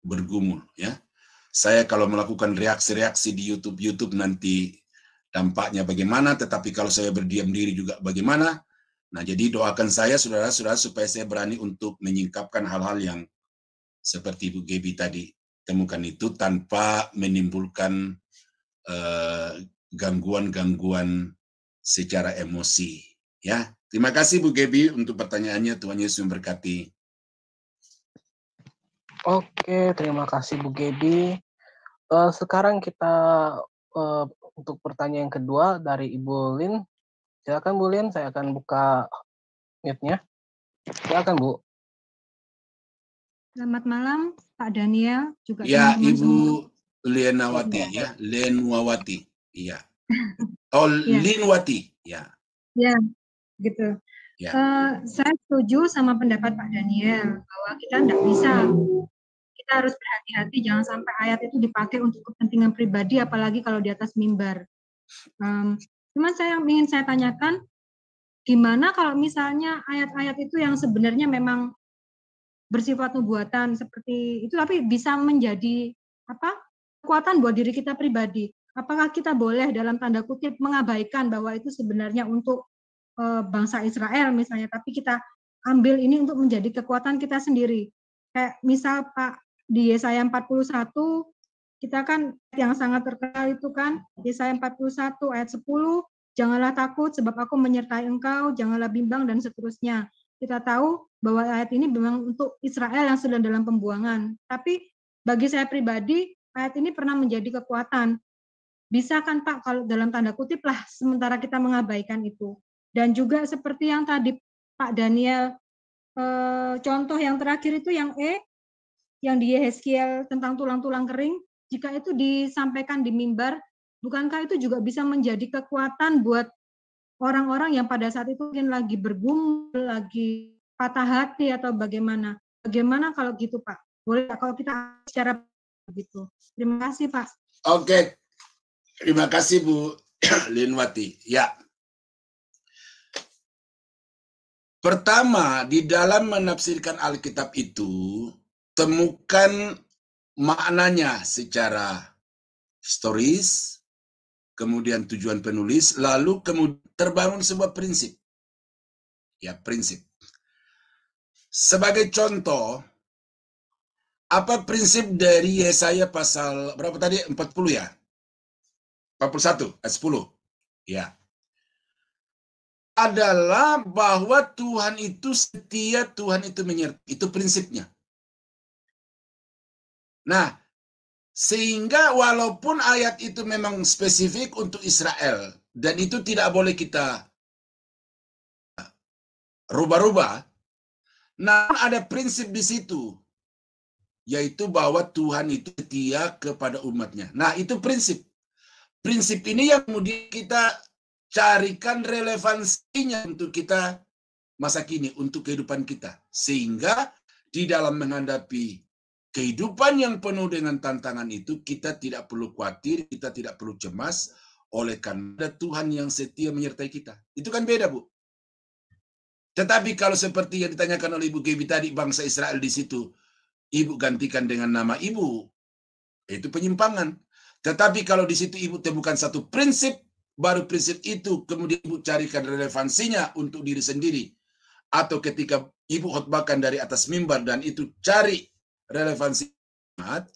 bergumul, ya. Saya kalau melakukan reaksi-reaksi di YouTube nanti dampaknya bagaimana, tetapi kalau saya berdiam diri juga bagaimana. Nah, jadi doakan saya saudara-saudara supaya saya berani untuk menyingkapkan hal-hal yang seperti Ibu Gaby tadi temukan itu tanpa menimbulkan gangguan-gangguan secara emosi, ya. Terima kasih Bu Gaby untuk pertanyaannya. Tuhan Yesus memberkati. Oke, terima kasih Bu Gaby. Sekarang kita untuk pertanyaan yang kedua dari Ibu Lin. Silakan Bu Lin, saya akan buka mute-nya. Silakan Bu. Selamat malam Pak Daniel, juga ya, teman-teman Ibu semua. Lienawati, ya, Lenwawati, iya. Oh, ya. Linwati, ya. Ya, gitu. Ya. Saya setuju sama pendapat Pak Daniel bahwa kita tidak bisa kita harus berhati-hati, jangan sampai ayat itu dipakai untuk kepentingan pribadi, apalagi kalau di atas mimbar. Cuma ingin saya tanyakan, gimana kalau misalnya ayat-ayat itu yang sebenarnya memang bersifat nubuatan seperti itu, tapi bisa menjadi kekuatan buat diri kita pribadi. Apakah kita boleh dalam tanda kutip mengabaikan bahwa itu sebenarnya untuk bangsa Israel misalnya, tapi kita ambil ini untuk menjadi kekuatan kita sendiri. Kayak misal Pak, di Yesaya 41, kita kan yang sangat terkenal itu kan, Yesaya 41 ayat 10, janganlah takut sebab aku menyertai engkau, janganlah bimbang, dan seterusnya. Kita tahu bahwa ayat ini memang untuk Israel yang sedang dalam pembuangan. Tapi bagi saya pribadi, ayat ini pernah menjadi kekuatan. Bisa kan Pak, kalau dalam tanda kutip lah, sementara kita mengabaikan itu. Dan juga seperti yang tadi Pak Daniel, contoh yang terakhir itu yang yang di Yehezkiel tentang tulang-tulang kering, jika itu disampaikan di mimbar, bukankah itu juga bisa menjadi kekuatan buat orang-orang yang pada saat itu mungkin lagi bergumul, lagi patah hati atau bagaimana? Bagaimana kalau gitu Pak? Boleh kalau kita secara begitu. Terima kasih Pak. Oke, terima kasih Bu Linwati. Ya. Pertama, di dalam menafsirkan Alkitab itu, temukan maknanya secara historis, kemudian tujuan penulis, lalu kemudian terbangun sebuah prinsip. Ya, prinsip. Sebagai contoh, apa prinsip dari Yesaya pasal berapa tadi? 40 ya? 41 ayat 10. Ya. Adalah bahwa Tuhan itu setia, Tuhan itu menyertai. Itu prinsipnya. Nah, sehingga walaupun ayat itu memang spesifik untuk Israel, dan itu tidak boleh kita rubah-rubah, namun ada prinsip di situ, yaitu bahwa Tuhan itu setia kepada umatnya. Nah, itu prinsip. Prinsip ini yang kemudian kita carikan relevansinya untuk kita masa kini, untuk kehidupan kita. Sehingga di dalam menghadapi kehidupan yang penuh dengan tantangan itu, kita tidak perlu khawatir, kita tidak perlu cemas, oleh karena Tuhan yang setia menyertai kita. Itu kan beda, Bu. Tetapi kalau seperti yang ditanyakan oleh Ibu Gaby tadi, bangsa Israel di situ, Ibu gantikan dengan nama Ibu, itu penyimpangan. Tetapi kalau di situ Ibu temukan satu prinsip, baru prinsip itu kemudian Ibu carikan relevansinya untuk diri sendiri. Atau ketika Ibu khotbahkan dari atas mimbar dan itu cari relevansi,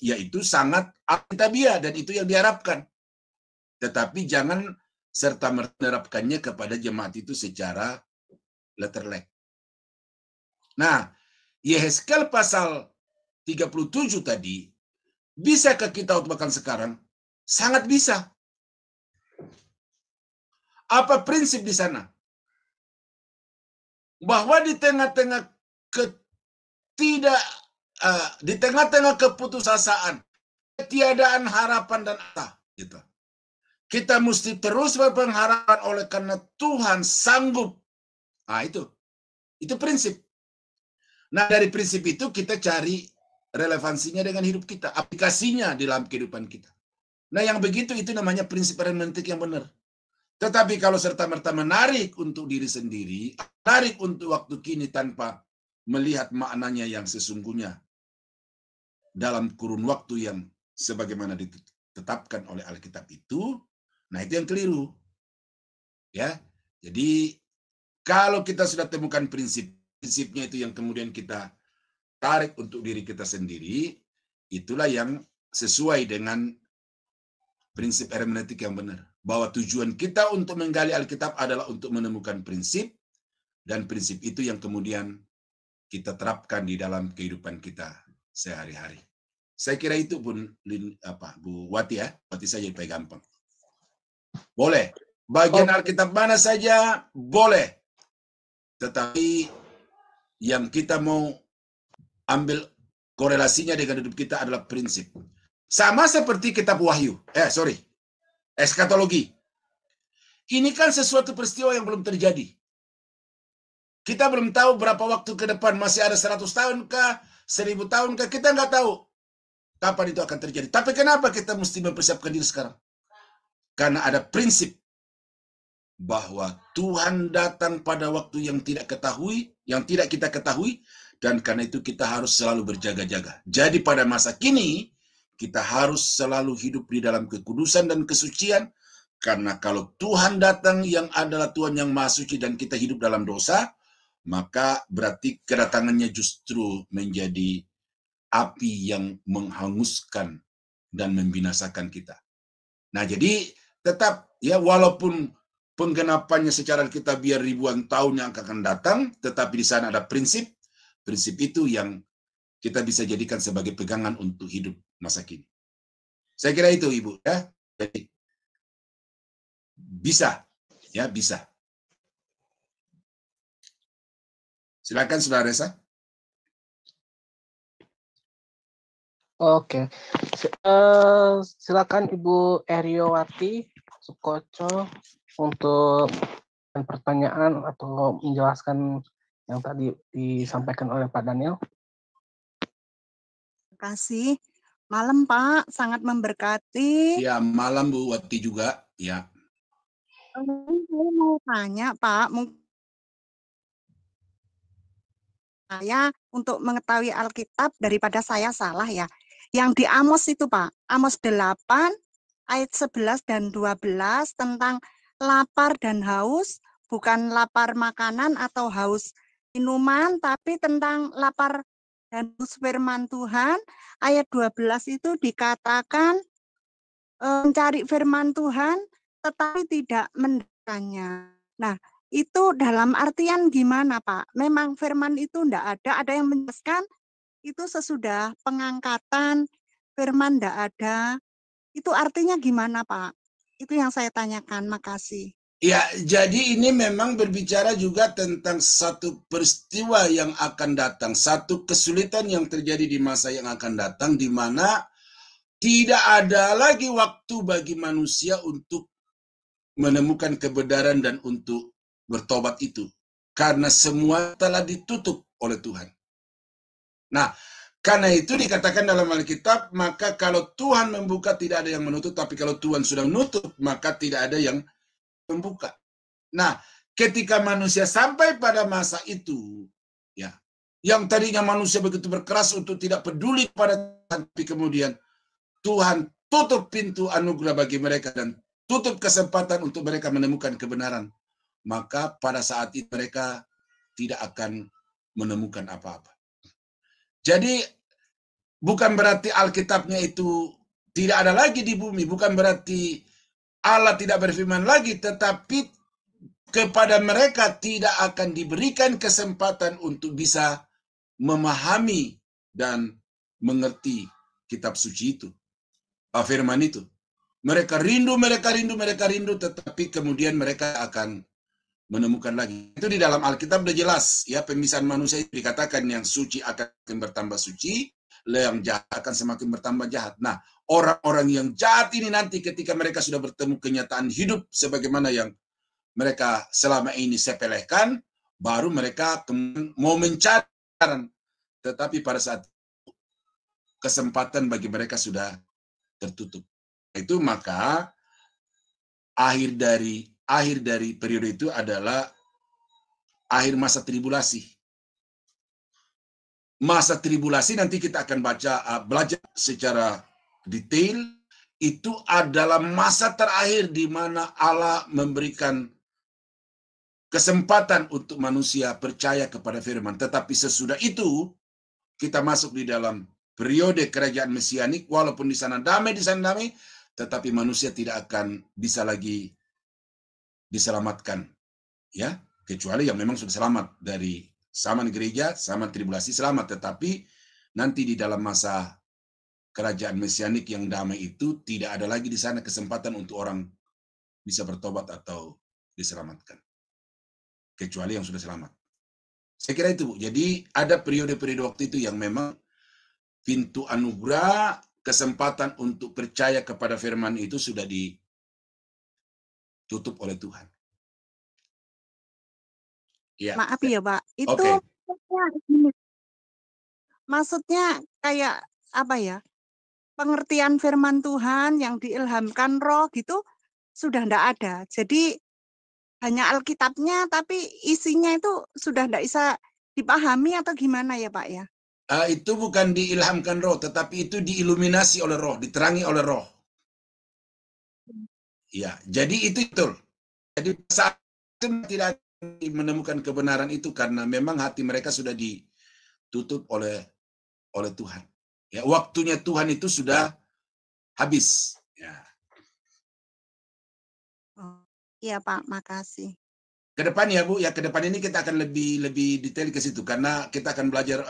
yaitu sangat alkitabiah dan itu yang diharapkan. Tetapi jangan serta menerapkannya kepada jemaat itu secara letterlek. Nah, Yehezkiel pasal 37 tadi, bisakah kita khotbahkan sekarang? Sangat bisa. Apa prinsip di sana? Bahwa di tengah-tengah di tengah-tengah keputusasaan, ketiadaan harapan dan gitu. Kita mesti terus berpengharapan oleh karena Tuhan sanggup. Nah, itu prinsip. Nah, dari prinsip itu kita cari relevansinya dengan hidup kita, aplikasinya di dalam kehidupan kita. Nah, yang begitu itu namanya prinsip hermeneutik yang benar. Tetapi kalau serta-merta menarik untuk diri sendiri, menarik untuk waktu kini tanpa melihat maknanya yang sesungguhnya dalam kurun waktu yang sebagaimana ditetapkan oleh Alkitab itu, nah itu yang keliru. Ya. Jadi kalau kita sudah temukan prinsipnya itu yang kemudian kita tarik untuk diri kita sendiri, itulah yang sesuai dengan prinsip hermeneutik yang benar. Bahwa tujuan kita untuk menggali Alkitab adalah untuk menemukan prinsip, dan prinsip itu yang kemudian kita terapkan di dalam kehidupan kita sehari-hari. Saya kira itu Bu Wati ya, Wati saja supaya gampang. Boleh, bagian Alkitab mana saja boleh, tetapi yang kita mau ambil korelasinya dengan hidup kita adalah prinsip. Sama seperti kitab Wahyu, eskatologi. Ini kan sesuatu peristiwa yang belum terjadi. Kita belum tahu berapa waktu ke depan, masih ada 100 tahun kah, 1000 tahun kah, kita nggak tahu. kapan itu akan terjadi. Tapi kenapa kita mesti mempersiapkan diri sekarang? Karena ada prinsip bahwa Tuhan datang pada waktu yang tidak kita ketahui, dan karena itu kita harus selalu berjaga-jaga. Jadi pada masa kini, kita harus selalu hidup di dalam kekudusan dan kesucian, karena kalau Tuhan datang yang adalah Tuhan yang Maha Suci dan kita hidup dalam dosa, maka berarti kedatangannya justru menjadi api yang menghanguskan dan membinasakan kita. Nah, jadi tetap ya, walaupun penggenapannya secara kita biar ribuan tahun yang akan datang, tetapi di sana ada prinsip itu yang kita bisa jadikan sebagai pegangan untuk hidup masa kini. Saya kira itu, Ibu, ya. Jadi bisa. Silakan Saudara Reza. Oke, silakan Ibu Eriowati Sukoco untuk pertanyaan atau menjelaskan yang tadi disampaikan oleh Pak Daniel. Terima kasih. Malam Pak, sangat memberkati. Ya, malam Bu Wati juga. Ya. Saya mau tanya Pak, mungkin saya untuk mengetahui Alkitab daripada saya salah ya. Yang di Amos itu Pak, Amos 8 ayat 11 dan 12 tentang lapar dan haus, bukan lapar makanan atau haus minuman, tapi tentang lapar dan haus firman Tuhan. Ayat 12 itu dikatakan mencari firman Tuhan tetapi tidak mendapatkannya. Nah, itu dalam artian gimana Pak? Memang firman itu enggak ada yang menjelaskan itu sesudah pengangkatan firman enggak ada. Itu artinya gimana Pak? Itu yang saya tanyakan, makasih. Ya, jadi ini memang berbicara juga tentang satu peristiwa yang akan datang, satu kesulitan yang terjadi di masa yang akan datang, di mana tidak ada lagi waktu bagi manusia untuk menemukan kebenaran dan untuk bertobat itu. Karena semua telah ditutup oleh Tuhan. Nah, karena itu dikatakan dalam Alkitab, maka kalau Tuhan membuka tidak ada yang menutup, tapi kalau Tuhan sudah menutup, maka tidak ada yang membuka. Nah, ketika manusia sampai pada masa itu, ya, yang tadinya manusia begitu berkeras untuk tidak peduli pada Tuhan, tapi kemudian Tuhan tutup pintu anugerah bagi mereka dan tutup kesempatan untuk mereka menemukan kebenaran. Maka pada saat itu mereka tidak akan menemukan apa-apa. Jadi bukan berarti Alkitabnya itu tidak ada lagi di bumi, bukan berarti Allah tidak berfirman lagi, tetapi kepada mereka tidak akan diberikan kesempatan untuk bisa memahami dan mengerti kitab suci itu, firman itu. Mereka rindu, tetapi kemudian mereka akan menemukan lagi. Itu di dalam Alkitab sudah jelas, ya, pemisahan manusia itu dikatakan yang suci akan bertambah suci, yang jahat akan semakin bertambah jahat. Nah, orang-orang yang jahat ini nanti ketika mereka sudah bertemu kenyataan hidup sebagaimana yang mereka selama ini sepelekan, baru mereka mau mencari, tetapi pada saat kesempatan bagi mereka sudah tertutup. Itu maka akhir dari periode itu adalah akhir masa tribulasi. Masa tribulasi nanti kita akan belajar secara detail. Itu adalah masa terakhir di mana Allah memberikan kesempatan untuk manusia percaya kepada firman. Tetapi sesudah itu kita masuk di dalam periode kerajaan mesianik, walaupun di sana damai, tetapi manusia tidak akan bisa lagi diselamatkan, ya, kecuali yang memang sudah selamat dari zaman gereja, zaman tribulasi selamat, tetapi nanti di dalam masa kerajaan mesianik yang damai itu tidak ada lagi di sana kesempatan untuk orang bisa bertobat atau diselamatkan, kecuali yang sudah selamat. Saya kira itu, Bu. Jadi ada periode-periode waktu itu yang memang pintu anugerah, kesempatan untuk percaya kepada firman itu sudah ditutup oleh Tuhan. Ya. Maaf ya Pak, itu maksudnya kayak apa ya? pengertian firman Tuhan yang diilhamkan roh gitu sudah enggak ada. Jadi hanya Alkitabnya tapi isinya itu sudah enggak bisa dipahami atau gimana ya Pak ya? Itu bukan diilhamkan roh, tetapi itu diiluminasi oleh roh, diterangi oleh roh. Ya, jadi itu betul. Jadi saat itu tidak menemukan kebenaran itu karena memang hati mereka sudah ditutup oleh Tuhan. Ya, waktunya Tuhan itu sudah habis. Ya. Oh, iya Pak, makasih. Ke depan ya Bu, ya ke depan ini kita akan lebih detail ke situ karena kita akan belajar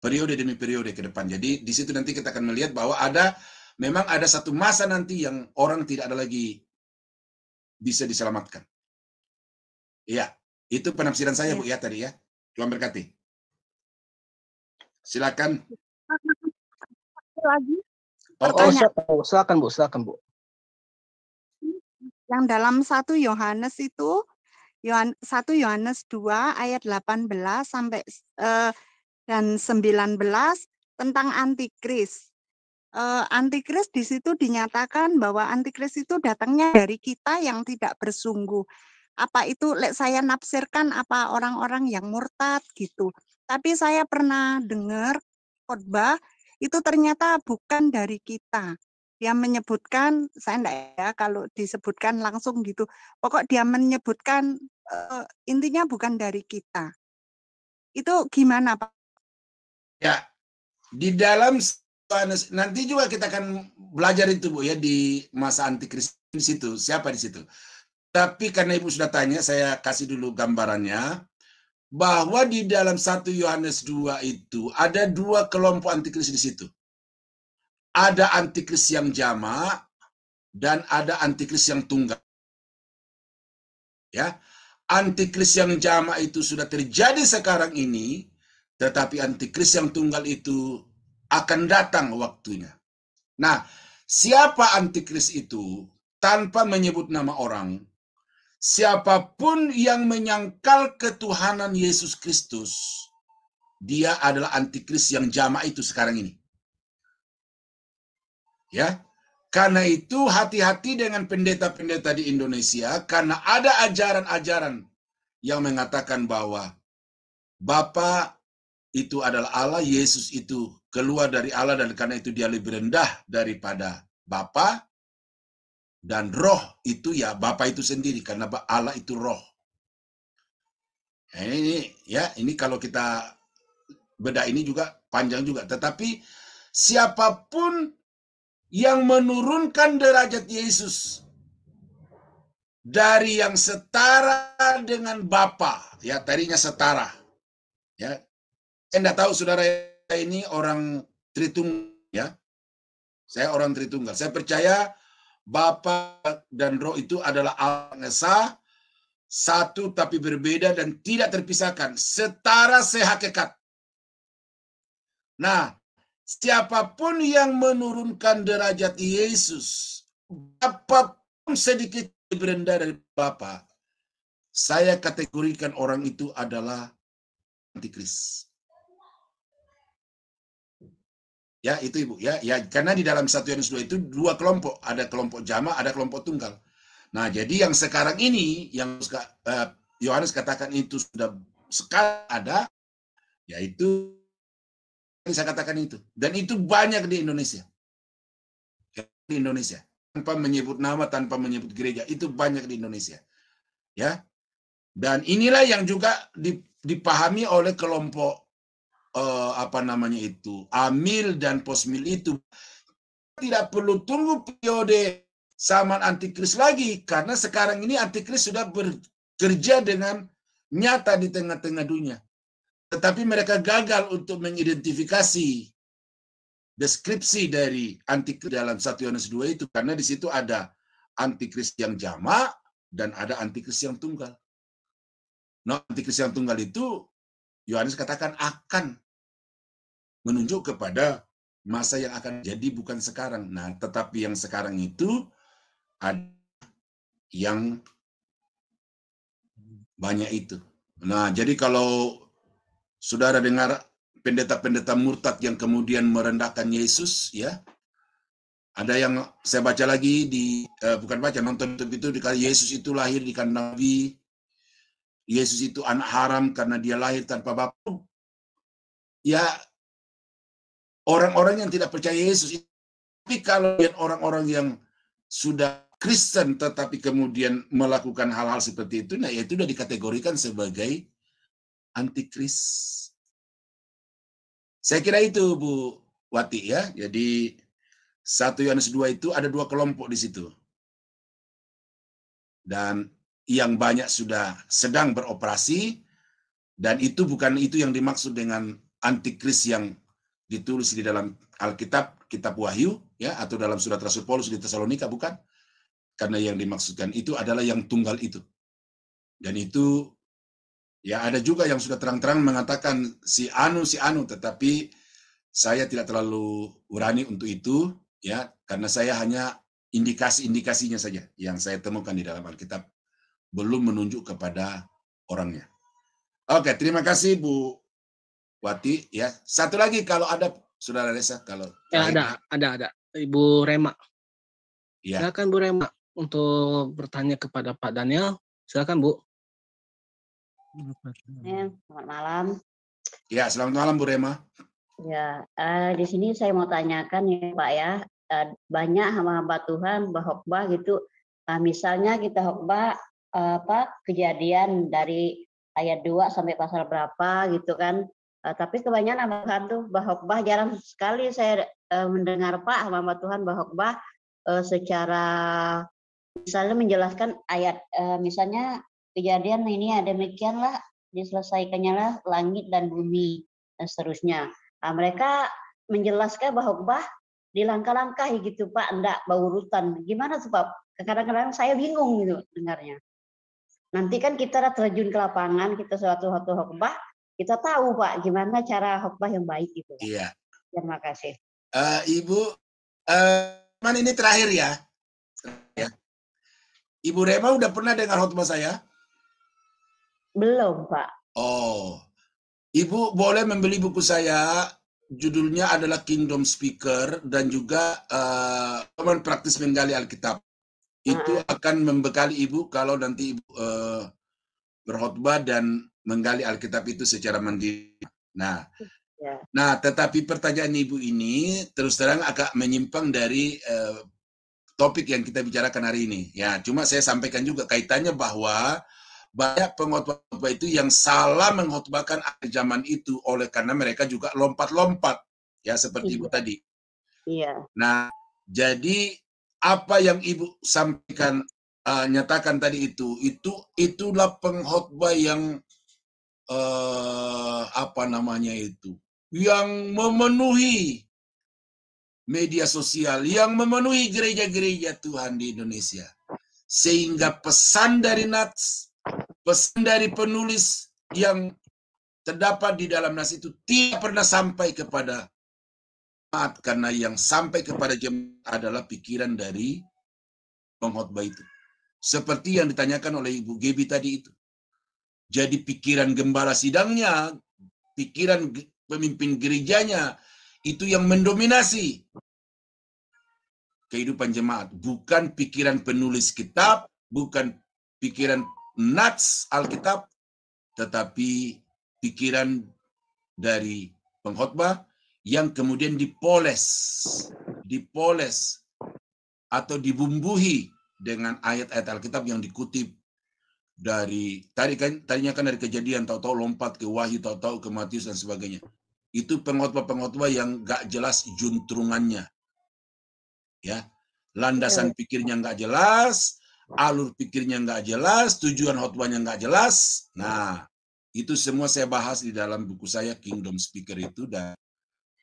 periode demi periode ke depan. Jadi di situ nanti kita akan melihat bahwa memang ada satu masa nanti yang orang tidak ada lagi bisa diselamatkan. Iya, itu penafsiran saya Bu ya tadi ya. Tuhan berkati. Silakan. Lagi Silakan Bu. Yang dalam 1 Yohanes itu 1 Yohanes 2 ayat 18 sampai dan 19 tentang antikris. Antikris di situ dinyatakan bahwa antikris itu datangnya dari kita yang tidak bersungguh. Apa itu saya nafsirkan apa orang-orang yang murtad gitu. Tapi saya pernah dengar khotbah itu ternyata bukan dari kita. Dia menyebutkan, saya enggak ya kalau disebutkan langsung gitu. Pokok dia menyebutkan intinya bukan dari kita. Itu gimana Pak? Ya, di dalam nanti juga kita akan belajar itu Bu ya di masa antikris di situ. Siapa di situ? Tapi karena Ibu sudah tanya, saya kasih dulu gambarannya bahwa di dalam 1 Yohanes 2 itu ada 2 kelompok antikris di situ. Ada antikris yang jamak dan ada antikris yang tunggal. Ya, antikris yang jamak itu sudah terjadi sekarang ini, tetapi antikris yang tunggal itu akan datang waktunya. Nah, siapa antikris itu tanpa menyebut nama orang? Siapapun yang menyangkal ketuhanan Yesus Kristus, dia adalah antikris yang jamak itu sekarang ini. Ya, karena itu hati-hati dengan pendeta-pendeta di Indonesia, karena ada ajaran-ajaran yang mengatakan bahwa Bapa itu adalah Allah, Yesus itu keluar dari Allah dan karena itu dia lebih rendah daripada Bapa, dan roh itu ya Bapa itu sendiri karena Allah itu roh. Nah, ini kalau kita bedah ini juga panjang juga, tetapi siapapun yang menurunkan derajat Yesus dari yang setara dengan Bapa, ya tadinya setara, ya. Saya tidak tahu saudara ini orang Tritunggal, ya. Saya orang Tritunggal. Saya percaya Bapa dan Roh itu adalah Allah yang esa, satu tapi berbeda dan tidak terpisahkan, setara sehakikat. Nah, siapapun yang menurunkan derajat Yesus, apapun sedikit lebih rendah dari Bapa, saya kategorikan orang itu adalah antikris. Ya, itu Ibu. Ya, karena di dalam 1 Yohanes 2 itu 2 kelompok, ada kelompok jamak, ada kelompok tunggal. Nah, jadi yang sekarang ini yang Yohanes katakan itu sudah sekarang ada, yaitu saya katakan itu, dan itu banyak di Indonesia. Di Indonesia, tanpa menyebut nama, tanpa menyebut gereja, itu banyak di Indonesia. Ya. Dan inilah yang juga dipahami oleh kelompok Amil dan Posmil itu. Tidak perlu tunggu periode zaman antikris lagi, karena sekarang ini antikris sudah bekerja dengan nyata di tengah-tengah dunia. Tetapi mereka gagal untuk mengidentifikasi deskripsi dari antikris dalam 1 Yohanes 2 itu, karena di situ ada antikris yang jamak dan ada antikris yang tunggal. Nah, antikris yang tunggal itu Yohanes katakan akan menunjuk kepada masa yang akan jadi, bukan sekarang. Nah, tetapi yang sekarang itu ada yang banyak itu. Nah, jadi kalau saudara dengar pendeta-pendeta murtad yang kemudian merendahkan Yesus, ya, Ada yang saya baca lagi bukan baca, nonton itu dikali Yesus itu lahir di kandang Nabi. Yesus itu anak haram karena dia lahir tanpa bapak. Ya, orang-orang yang tidak percaya Yesus. Tapi kalau orang-orang yang sudah Kristen tetapi kemudian melakukan hal-hal seperti itu, nah itu sudah dikategorikan sebagai antikris. Saya kira itu Bu Wati ya. Jadi 1 Yohanes 2 itu ada 2 kelompok di situ. Dan yang banyak sudah sedang beroperasi, dan itu bukan itu yang dimaksud dengan antikris yang ditulis di dalam Alkitab, kitab Wahyu, ya, atau dalam surat Rasul Paulus di Tesalonika, bukan. Karena yang dimaksudkan itu adalah yang tunggal itu. Dan itu, ya ada juga yang sudah terang-terang mengatakan si anu, tetapi saya tidak terlalu berani untuk itu, ya, karena saya hanya indikasi-indikasinya saja yang saya temukan di dalam Alkitab, belum menunjuk kepada orangnya. Oke, terima kasih Bu Wati. Ya, satu lagi kalau ada Saudara Reza, kalau ya, ada Ibu Rema. Ya. Silakan Bu Rema untuk bertanya kepada Pak Daniel. Silakan Bu. Selamat malam. Ya, selamat malam Bu Rema. Ya, di sini saya mau tanyakan ya Pak ya, banyak hamba-hamba Tuhan berkhotbah gitu. Misalnya kita khotbah kejadian dari ayat 2 sampai pasal berapa gitu kan. Tapi kebanyakan hamba Tuhan tuh berkhotbah, jarang sekali saya mendengar Pak hamba Tuhan berkhotbah secara misalnya menjelaskan ayat, misalnya kejadian ini ada demikianlah diselesaikannya lah langit dan bumi dan seterusnya. Nah, mereka menjelaskan bahwa di langkah-langkah gitu Pak, enggak berurutan. Gimana tuh Pak? Kadang-kadang saya bingung gitu dengarnya. Nanti kan kita terjun ke lapangan, kita suatu khotbah, kita tahu Pak gimana cara khotbah yang baik gitu. Iya. Terima kasih. Ibu, ini terakhir ya. Ibu Rema udah pernah dengar khotbah saya? Belum Pak. Oh, Ibu boleh membeli buku saya, judulnya adalah Kingdom Speaker, dan juga Teman Praktis Menggali Alkitab. Itu akan membekali Ibu kalau nanti Ibu berkhotbah dan menggali Alkitab itu secara mandiri. Nah, tetapi pertanyaan Ibu ini terus terang agak menyimpang dari topik yang kita bicarakan hari ini. Ya, cuma saya sampaikan juga kaitannya bahwa banyak pengkhotbah itu yang salah mengkhotbahkan akhir zaman itu oleh karena mereka juga lompat-lompat, ya seperti Ibu tadi. Iya. Nah, jadi apa yang Ibu sampaikan, nyatakan tadi itulah pengkhotbah yang yang memenuhi media sosial, yang memenuhi gereja-gereja Tuhan di Indonesia, sehingga pesan dari Nats, pesan dari penulis yang terdapat di dalam nas itu tidak pernah sampai kepada jemaat, karena yang sampai kepada jemaat adalah pikiran dari pengkhotbah itu. Seperti yang ditanyakan oleh Ibu Gebi tadi itu. Jadi pikiran gembala sidangnya, pikiran pemimpin gerejanya, itu yang mendominasi kehidupan jemaat. Bukan pikiran penulis kitab, bukan pikiran nats Alkitab, tetapi pikiran dari pengkhotbah yang kemudian dipoles atau dibumbuhi dengan ayat-ayat Alkitab yang dikutip dari tadinya kan dari Kejadian, tahu-tahu lompat ke Wahyu, tahu-tahu ke Matius dan sebagainya. Itu pengkhotbah yang gak jelas juntrungannya, ya, landasan pikirnya gak jelas, alur pikirnya nggak jelas, tujuan khotbahnya nggak jelas. Nah, itu semua saya bahas di dalam buku saya Kingdom Speaker itu. Dan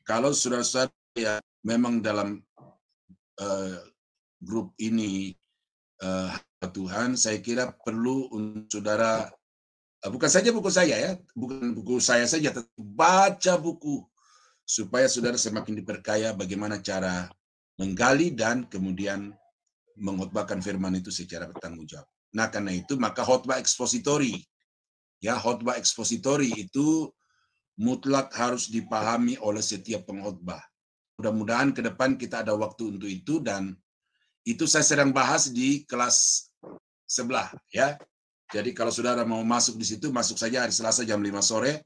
kalau saudara-saudara ya memang dalam grup ini Tuhan, saya kira perlu untuk saudara, bukan saja buku saya ya, bukan buku saya saja, tetapi baca buku supaya saudara semakin diperkaya bagaimana cara menggali dan kemudian mengkhotbahkan firman itu secara bertanggung jawab. Nah, karena itu maka khotbah ekspositori, ya, khotbah ekspositori itu mutlak harus dipahami oleh setiap pengkhotbah. mudah-mudahan ke depan kita ada waktu untuk itu, dan itu saya sedang bahas di kelas sebelah ya. Jadi kalau saudara mau masuk di situ, masuk saja hari Selasa jam 5 sore.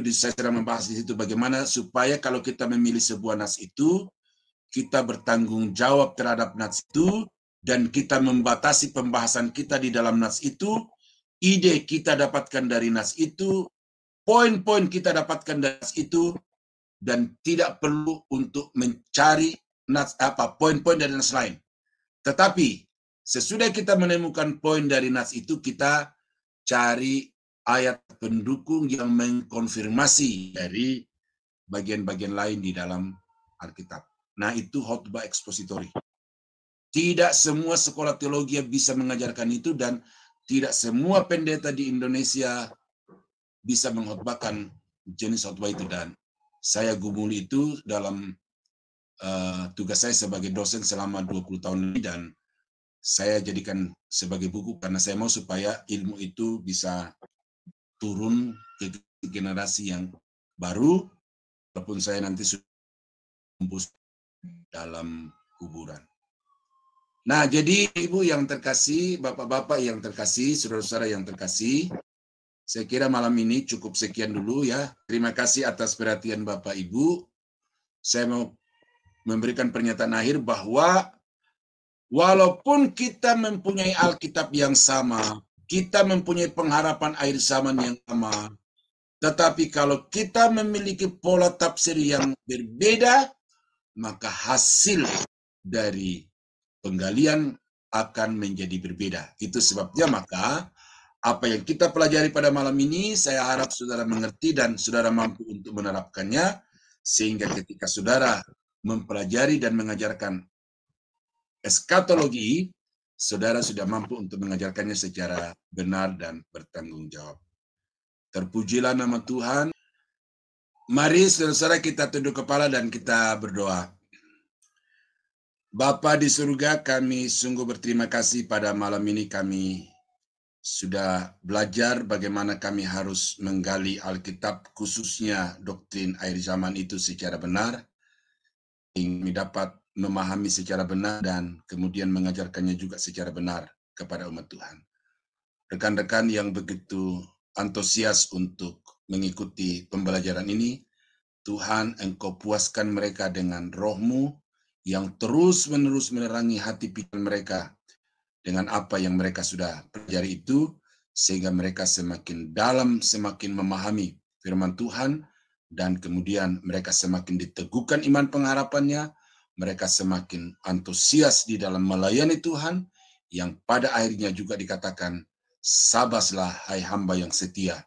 Saya sedang membahas di situ bagaimana supaya kalau kita memilih sebuah nas itu, kita bertanggung jawab terhadap nas itu, dan kita membatasi pembahasan kita di dalam nas itu, ide kita dapatkan dari nas itu, poin-poin kita dapatkan dari nas itu, dan tidak perlu untuk mencari poin-poin dari nas lain. Tetapi sesudah kita menemukan poin dari nas itu, kita cari ayat pendukung yang mengkonfirmasi dari bagian-bagian lain di dalam Alkitab. Nah, itu khotbah ekspositori. Tidak semua sekolah teologi bisa mengajarkan itu, dan tidak semua pendeta di Indonesia bisa mengkhotbahkan jenis khotbah itu, dan saya gumuli itu dalam tugas saya sebagai dosen selama 20 tahun ini, dan saya jadikan sebagai buku karena saya mau supaya ilmu itu bisa turun ke generasi yang baru, walaupun saya nanti sudah dalam kuburan. Nah, jadi Ibu yang terkasih, Bapak-bapak yang terkasih, saudara-saudara yang terkasih, saya kira malam ini cukup sekian dulu ya. Terima kasih atas perhatian Bapak Ibu. Saya mau memberikan pernyataan akhir bahwa walaupun kita mempunyai Alkitab yang sama, kita mempunyai pengharapan akhir zaman yang sama, tetapi kalau kita memiliki pola tafsir yang berbeda, maka hasil dari penggalian akan menjadi berbeda. Itu sebabnya maka apa yang kita pelajari pada malam ini, saya harap saudara mengerti dan saudara mampu untuk menerapkannya, sehingga ketika saudara mempelajari dan mengajarkan eskatologi, saudara sudah mampu untuk mengajarkannya secara benar dan bertanggung jawab. Terpujilah nama Tuhan. Mari saudara-saudara kita tunduk kepala dan kita berdoa. Bapa di surga, kami sungguh berterima kasih pada malam ini kami sudah belajar bagaimana kami harus menggali Alkitab, khususnya doktrin akhir zaman itu secara benar, kami dapat memahami secara benar dan kemudian mengajarkannya juga secara benar kepada umat Tuhan. Rekan-rekan yang begitu antusias untuk mengikuti pembelajaran ini, Tuhan, Engkau puaskan mereka dengan Roh-Mu yang terus-menerus menerangi hati pikiran mereka dengan apa yang mereka sudah pelajari itu, sehingga mereka semakin dalam, semakin memahami firman Tuhan, dan kemudian mereka semakin diteguhkan iman pengharapannya, mereka semakin antusias di dalam melayani Tuhan, yang pada akhirnya juga dikatakan, sabaslah hai hamba yang setia,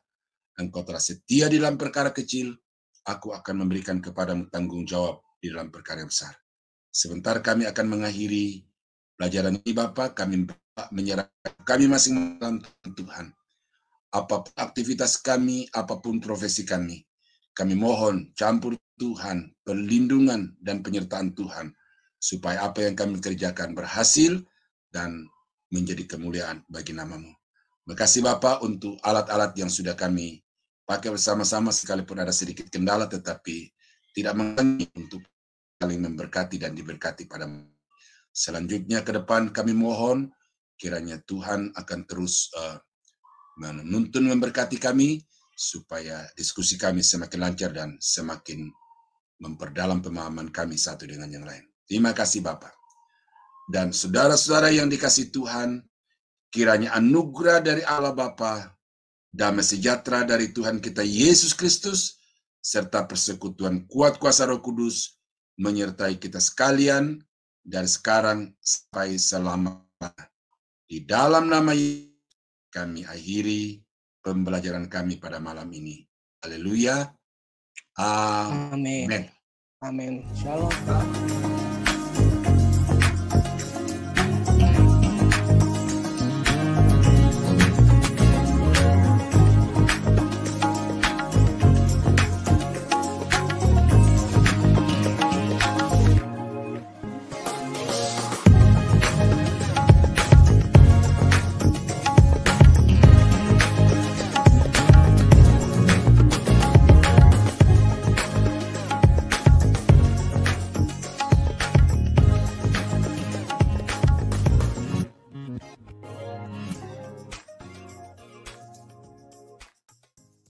engkau telah setia di dalam perkara kecil, aku akan memberikan kepadamu tanggung jawab di dalam perkara yang besar. Sebentar kami akan mengakhiri pelajaran ini, Bapak, kami menyerahkan kami masing-masing Tuhan. Apapun aktivitas kami, apapun profesi kami mohon campur Tuhan, perlindungan dan penyertaan Tuhan, supaya apa yang kami kerjakan berhasil dan menjadi kemuliaan bagi nama-Mu. Makasih Bapak untuk alat-alat yang sudah kami pakai bersama-sama, sekalipun ada sedikit kendala, tetapi tidak mengurangi untuk saling memberkati dan diberkati padamu. Selanjutnya ke depan kami mohon kiranya Tuhan akan terus menuntun memberkati kami supaya diskusi kami semakin lancar dan semakin memperdalam pemahaman kami satu dengan yang lain. Terima kasih Bapak. Dan saudara-saudara yang dikasihi Tuhan, kiranya anugerah dari Allah Bapa, damai sejahtera dari Tuhan kita Yesus Kristus, serta persekutuan kuat kuasa Roh Kudus menyertai kita sekalian dari sekarang sampai selamanya. Di dalam nama Yesus kami akhiri pembelajaran kami pada malam ini. Haleluya. Amin. Amin. Shalom.